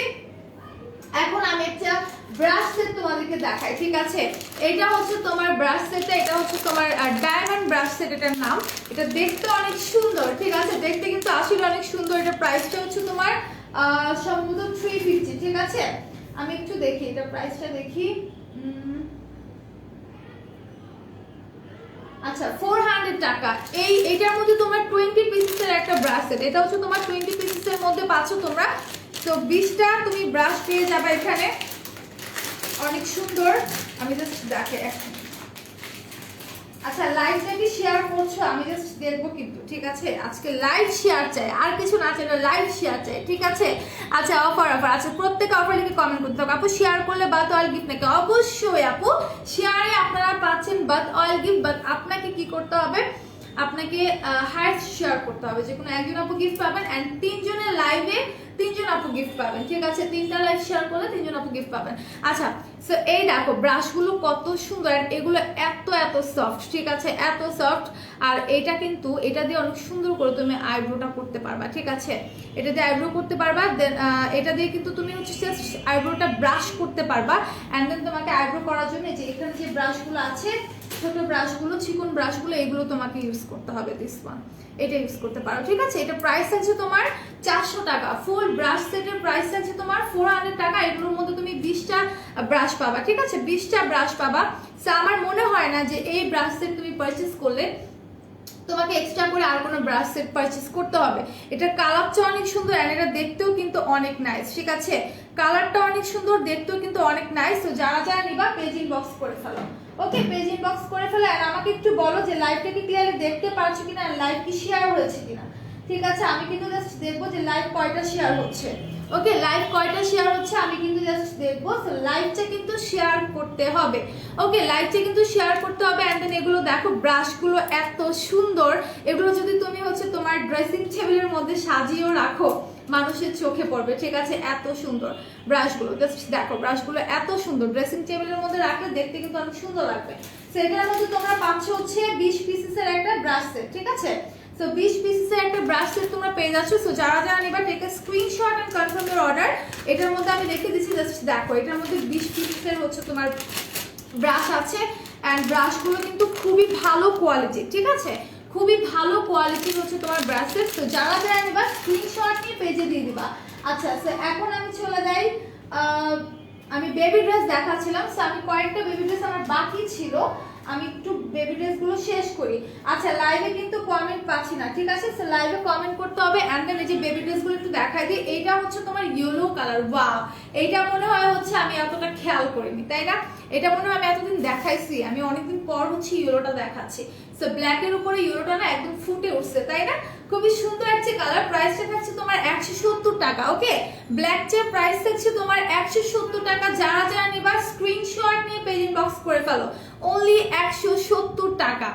এখন আমি একটা ব্রাশ সেট তোমাদেরকে দেখাই, ঠিক আছে। এটা হচ্ছে তোমার ব্রাশ সেটটা, এটা হচ্ছে তোমার ডায়মন্ড ব্রাশ ব্রাশ সেট এটার নাম। এটা দেখতে অনেক সুন্দর, ঠিক আছে, দেখতে কিন্তু আসলে অনেক সুন্দর। এটা প্রাইসটা হচ্ছে তোমার সম্ভবত 350, ঠিক আছে। আমি একটু দেখি এটা প্রাইসটা দেখি। আচ্ছা 400 টাকা। এইটার মধ্যে তোমার 20 পিসের একটা ব্রাশ সেট। এটা হচ্ছে তোমার 20 পিসের মধ্যে পাচ্ছ তোমরা। তো 20টা তুমি ব্রাশ পেয়ে যাবে এখানে, অনেক সুন্দর। আমি জাস্ট দেখে আচ্ছা লাইভটা কি শেয়ার করছো? আমি জাস্ট দেখবো কিন্তু, ঠিক আছে। আজকে লাইভ শেয়ার চাই, আর কিছু না চাই, লাইভ শেয়ার চাই, ঠিক আছে। আচ্ছা অফার আচ্ছা প্রত্যেক অফার লিখে কমেন্ট করতে হবে। আপু শেয়ার করলে বাথ অয়েল গিফট নাকি? অবশ্যই আপু, শেয়ারে আপনারা পাচ্ছেন বাথ অয়েল গিফট, বাট আপনাকে কি করতে হবে, আপনাকে হাইট শেয়ার করতে হবে। যে কোনো একজন আপু গিফট পাবেন, এন্ড 3 জনের লাইভে 3 জন আপু গিফট পাবেন, ঠিক আছে। 3টা লাইভ শেয়ার করলে 3 জন আপু গিফট পাবেন। আচ্ছা সো এই দেখো ব্রাশগুলো কত সুন্দর, এগুলো এত সফট, ঠিক আছে, এত সফট। আর এটা কিন্তু এটা দিয়ে অনেক সুন্দর করে তুমি আইব্রোটা করতে পারবা, ঠিক আছে। এটা দিয়ে আইব্রো করতে পারবা, দেন এটা দিয়ে কিন্তু তুমি হচ্ছে জাস্ট আইব্রোটা ব্রাশ করতে পারবা। এন্ড দেন তোমাকে আইব্রো করার জন্য যে এখানে যে ব্রাশগুলো আছে, ছোট ব্রাশগুলো, চিকন ব্রাশগুলো, এগুলো তোমাকে ইউজ করতে হবে। দিস ওয়ান, এটা ইউজ করতে পারো, ঠিক আছে। এটা প্রাইস আছে তোমার 400 টাকা। ফুল ব্রাশ সেটের প্রাইস আছে তোমার 400 টাকা। এগুলোর মধ্যে তুমি 20টা ব্রাশ পাবা, ঠিক আছে, 20টা ব্রাশ পাবা। সো আমার মনে হয় না যে এই ব্রাশ সেট তুমি পারচেজ করলে তোমাকে এক্সট্রা করে আর কোনো ব্রাশ সেট পারচেজ করতে হবে। এটা কালারটা অনেক সুন্দর, আর এটা দেখতেও কিন্তু অনেক নাইস, ঠিক আছে। কালারটা অনেক সুন্দর, দেখতেও কিন্তু অনেক নাইস। তো যারা যারা নিবা পেজ ইনবক্স করে ফেলো, ওকে, পেজ ইনবক্স করে ফেলো। আর আমাকে একটু বলো যে লাইভটা কি ক্লিয়ারলি দেখতে পারছো কিনা, লাইভ কি শেয়ার হয়েছে কিনা, ঠিক আছে। আমি কিন্তু জাস্ট দেখবো যে লাইভ কয়টা শেয়ার হচ্ছে। ওকে, লাইভ কয়টা শেয়ার হচ্ছে আমি কিন্তু জাস্ট দেখবো। তো লাইভটা কিন্তু শেয়ার করতে হবে, ওকে, লাইভটা কিন্তু শেয়ার করতে হবে। এন্ড দেন এগুলো দেখো ব্রাশগুলো এত সুন্দর, এগুলো যদি তুমি হচ্ছে তোমার ড্রেসিং টেবিলের মধ্যে সাজিয়েও রাখো, মানুষের চোখে পড়বে, ঠিক আছে। এত সুন্দর ব্রাশগুলো, জাস্ট দেখো ব্রাশগুলো এত সুন্দর, ড্রেসিং টেবিলের মধ্যে রাখলে দেখতে কিন্তু অনেক সুন্দর লাগবে। সেটার মধ্যে তোমরা পাচ্ছ হচ্ছে 20 পিসের একটা ব্রাশ সেট, ঠিক আছে। সো 20 পিসের একটা ব্রাশ সেট তোমরা পেয়ে যাচ্ছ। সো যারা যারা নিবা take a screenshot and confirm your order. এটার মধ্যে আমি দেখে দিচ্ছি, জাস্ট দেখো এটার মধ্যে 20 পিসের হচ্ছে তোমার ব্রাশ আছে। এন্ড ব্রাশগুলো কিন্তু খুবই ভালো কোয়ালিটি, ঠিক আছে, খুবই ভালো কোয়ালিটির হচ্ছে তোমার ব্রাশ সেট। তো যারা যারা নিবা স্ক্রিনশট নিয়ে পেজে দিয়ে দিবা। আচ্ছা সো এখন আমি চলে যাই, আমি বেবি ড্রেস দেখাচ্ছিলাম। সো আমি কয়েকটা বেবি ড্রেস আমার বাকি ছিল, আমি একটু বেবি ড্রেসগুলো শেষ করি। আচ্ছা লাইভে কিন্তু কমেন্ট পাচ্ছি না, ঠিক আছে। সো লাইভে কমেন্ট করতে হবে। এন্ড দেন এই যে বেবি ড্রেসগুলো একটু দেখাই দিই। এইটা হচ্ছে তোমার ইয়েলো কালার, ওয়াও, এইটা মনে হয় হচ্ছে আমি এতটা খেয়াল করিনি, তাই না। এটা মনে হয় আমি এতদিন দেখাইছি, আমি অনেকদিন পর হচ্ছে ইয়েলোটা দেখাচ্ছি। সো ব্ল্যাকের উপরে ইয়েলোটা না একদম ফুটে উঠছে, তাই না, খুবই সুন্দর একটা কালার। প্রাইসটা থাকছে তোমার 170 টাকা, ওকে। ব্ল্যাক চেয়ার প্রাইস থাকছে তোমার 170 টাকা। যারা যারা নিবা স্ক্রিনশট নিয়ে পেজ ইনবক্স করে ফেলো, অনলি 170 টাকা,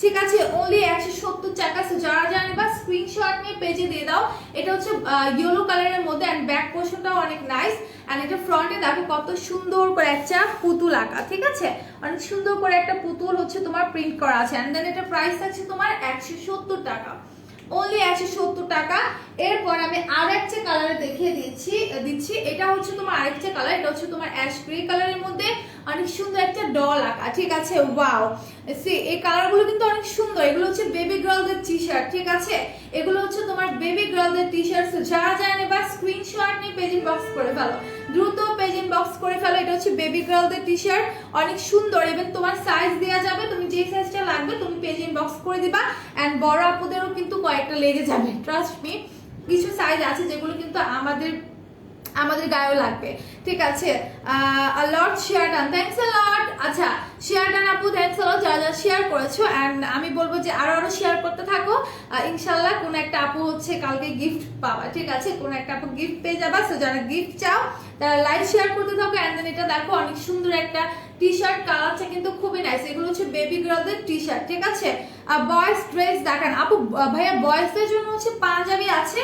ঠিক আছে, অনলি 170 টাকা। সো যারা যারা নিবা স্ক্রিনশট নিয়ে পেজে দিয়ে দাও। এটা হচ্ছে ইয়েলো কালারের মধ্যে, এন্ড ব্যাক পোর্শনটাও অনেক নাইস। এন্ড এটা ফ্রন্টে দেখো কত সুন্দর করে একটা পুতুল আঁকা, ঠিক আছে, অনেক সুন্দর করে একটা পুতুল হচ্ছে তোমার প্রিন্ট করা আছে। এন্ড দেন এটা প্রাইস আছে তোমার 170 টাকা, অনলি 170 টাকা। এরপর আমি আরেকটা কালারে দেখিয়ে দিচ্ছি। এটা হচ্ছে তোমার আরেকটা কালার, এটা হচ্ছে তোমার অ্যাশ গ্রে কালারের মধ্যে অনেক সুন্দর একটা ডল আঁকা, ঠিক আছে, ওয়াও। সি এই কালারগুলো কিন্তু অনেক সুন্দর। এগুলো হচ্ছে বেবি গার্লদের টি শার্ট, ঠিক আছে, এগুলো হচ্ছে তোমার বেবি গার্লদের টি শার্ট। যারা যারা নেবা স্ক্রিনশট নিয়ে পেজ ইনবক্স করে ফেলো, দ্রুত পেজ ইনবক্স করে ফেলো। এটা হচ্ছে বেবি গার্লদের টি শার্ট, অনেক সুন্দর। ইভেন তোমার সাইজ দেওয়া যাবে, তুমি যে সাইজটা লাগবে তুমি পেজ ইনবক্স করে দিবা। এন্ড বড় আপুদেরও কিন্তু কয়েকটা লেগে যাবে, ট্রাস্ট মি, কিছু সাইজ আছে যেগুলো কিন্তু আমাদের গায়েও লাগবে, ঠিক আছে। লট শেয়ার ডান, থ্যাঙ্কস আ লট। আচ্ছা শেয়ার ডান আপু, থ্যাঙ্কস আ লট যারা যারা শেয়ার করেছো। এন্ড আমি বলবো যে আরো শেয়ার করতে থাকো, ইনশাল্লাহ কোন একটা আপু হচ্ছে কালকে গিফট পাবা, ঠিক আছে, কোন একটা আপু গিফট পেয়ে যাবা। সো যারা গিফট চাও তারা লাইভ শেয়ার করতে থাকো। এন্ড দেন এটা দেখো অনেক সুন্দর একটা টি শার্ট, কালারটা কিন্তু খুবই নাইস। এগুলো হচ্ছে বেবি গার্লদের টি শার্ট, ঠিক আছে। বয়েজ ড্রেস দেখান আপু, ভাইয়া বয়েজদের জন্য হচ্ছে পাঞ্জাবি আছে।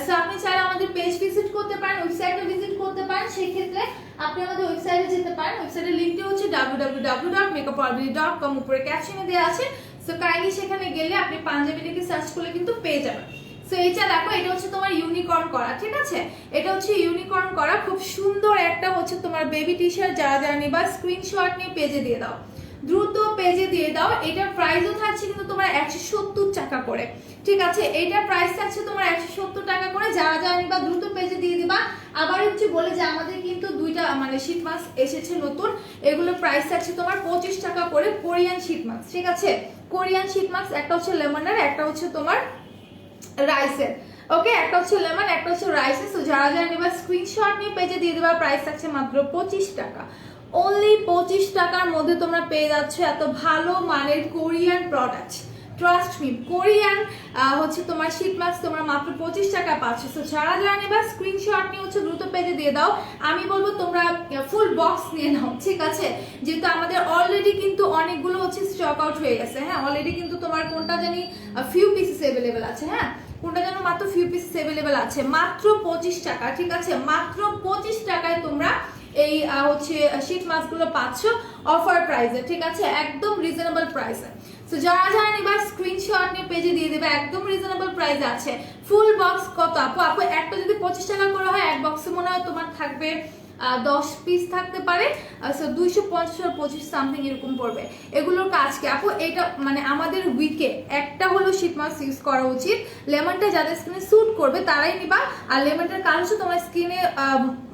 সো আপনি চাইলে আমাদের পেজ ভিজিট করতে পারেন, ওয়েবসাইটে ভিজিট করতে পারেন। সেই ক্ষেত্রে আপনি আমাদের ওয়েবসাইটে যেতে পারেন। ওয়েবসাইটের লিংকটি হচ্ছে www.makeupalbini.com, উপরে ক্যাপশনে দেওয়া আছে। সো কাইন্ডলি সেখানে গেলে আপনি পাঞ্জাবি লিখে সার্চ করলে কিন্তু পেয়ে যাবেন। সো এইটা দেখো, এটা হচ্ছে তোমার ইউনিকর্ন করা, ঠিক আছে, এটা হচ্ছে ইউনিকর্ন করা, খুব সুন্দর একটা হচ্ছে তোমার বেবি টি শার্ট। যারা যারা নিবা স্ক্রিনশট নিয়ে পেজে দিয়ে দাও। দ্রুত পেজে দিয়ে দাও। এটার প্রাইসও থাকছে কিন্তু তোমার 170 টাকা করে, ঠিক আছে? এটার প্রাইস থাকছে তোমার 170 টাকা করে। যারা যারা নিবা দ্রুত পেজে দিয়ে দিবা। আবার হচ্ছে বলে যে আমাদের কিন্তু দুইটা মানে শীত মাস্ক এসেছে নতুন, এগুলোর প্রাইস থাকছে তোমার 25 টাকা করে, কোরিয়ান শীত মাস্ক, ঠিক আছে? কোরিয়ান শীত মাস্ক, একটা হচ্ছে লেমনের, একটা হচ্ছে তোমার রাইসের। ওকে, একটা হচ্ছে লেমন, একটা হচ্ছে রাইসের। সো যারা যারা নিবা স্ক্রিনশট নিয়ে পেজে দিয়ে দিবা। প্রাইস থাকছে মাত্র 25 টাকা, অনলি 25 টাকার মধ্যে তোমরা পেয়ে যাচ্ছ এত ভালো মানের Korean product. Trust me, Korean হচ্ছে তোমার শীত মাস্ক তোমরা মাত্র 25 টাকা পাচ্ছ। সো যারা যারা নেবা স্ক্রিনশট নিয়ে হচ্ছে দ্রুত পেজে দিয়ে দাও। আমি বলবো তোমরা ফুল বক্স নিয়ে নাও, ঠিক আছে? যেহেতু আমাদের অলরেডি কিন্তু অনেকগুলো হচ্ছে স্টক আউট হয়ে গেছে। হ্যাঁ, অলরেডি কিন্তু তোমার কোনটা জানি ফিউ পিসেস অ্যাভেলেবেল আছে। হ্যাঁ, কোনটা যেন মাত্র ফিউ পিসেস অ্যাভেলেবেল আছে, মাত্র 25 টাকা, ঠিক আছে? মাত্র 25 টাকায় তোমরা এই হচ্ছে শীত মাস্কগুলো পাচ্ছ অফার প্রাইসে, ঠিক আছে? একদম রিজনেবল প্রাইসে। সো যারা যারা নিবা স্ক্রিনশট নিয়ে পেজে দিয়ে দেবে, একদম রিজনেবল প্রাইসে আছে। ফুল বক্স কত আপু? আপু একটা যদি 25 টাকা করে হয়, এক বক্সে মনে হয় তোমার থাকবে 10 পিস থাকতে পারে। সো 250 আর 25 সামথিং এরকম পড়বে। এগুলোর কাজ কি আপু? এটা মানে আমাদের উইকে একটা হলো শীত মাস্ক ইউজ করা উচিত। লেমনটা যাদের স্কিনে স্যুট করবে তারাই নিবা। আর লেমনটার কাজ হচ্ছে তোমার স্কিনে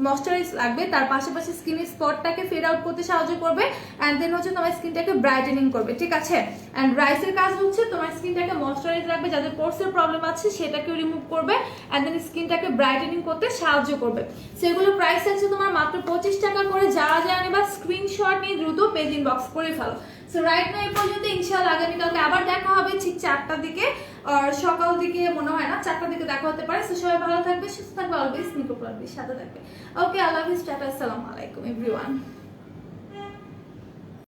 ময়শ্চারাইজ লাগবে, তার পাশাপাশি স্কিনের স্পটটাকে ফেড আউট করতে সাহায্য করবে, অ্যান্ড দেন হচ্ছে তোমার স্কিনটাকে ব্রাইটেনিং করবে, ঠিক আছে? অ্যান্ড রাইসের কাজ হচ্ছে তোমার স্কিনটাকে ময়শ্চারাইজ রাখবে, যাদের পোর্সের প্রবলেম আছে সেটাকে রিমুভ করবে, অ্যান্ড দেন স্কিনটাকে ব্রাইটেনিং করতে সাহায্য করবে। সেগুলো প্রাইস আছে তোমার মাত্র 25 টাকা করে। যারা যারা নেবা স্ক্রিনশট নিয়ে দ্রুত পেজ ইনবক্স করে ফেলো। সো রাইট নাও এই পর্যন্ত। ইনশাআল্লাহ আগামীকালকে আবার দেখা হবে ঠিক 4টার দিকে, আর সকাল দিকে মনে হয় না, 4টার দিকে দেখা হতে পারে। সো সবাই ভালো থাকবে, সুস্থ থাকবে, অলওয়েজ মেকআপ সাথে থাকবে। ওকে, আল্লাহ হাফিজ, টাটা, আসসালামু আলাইকুম এভরিওয়ান।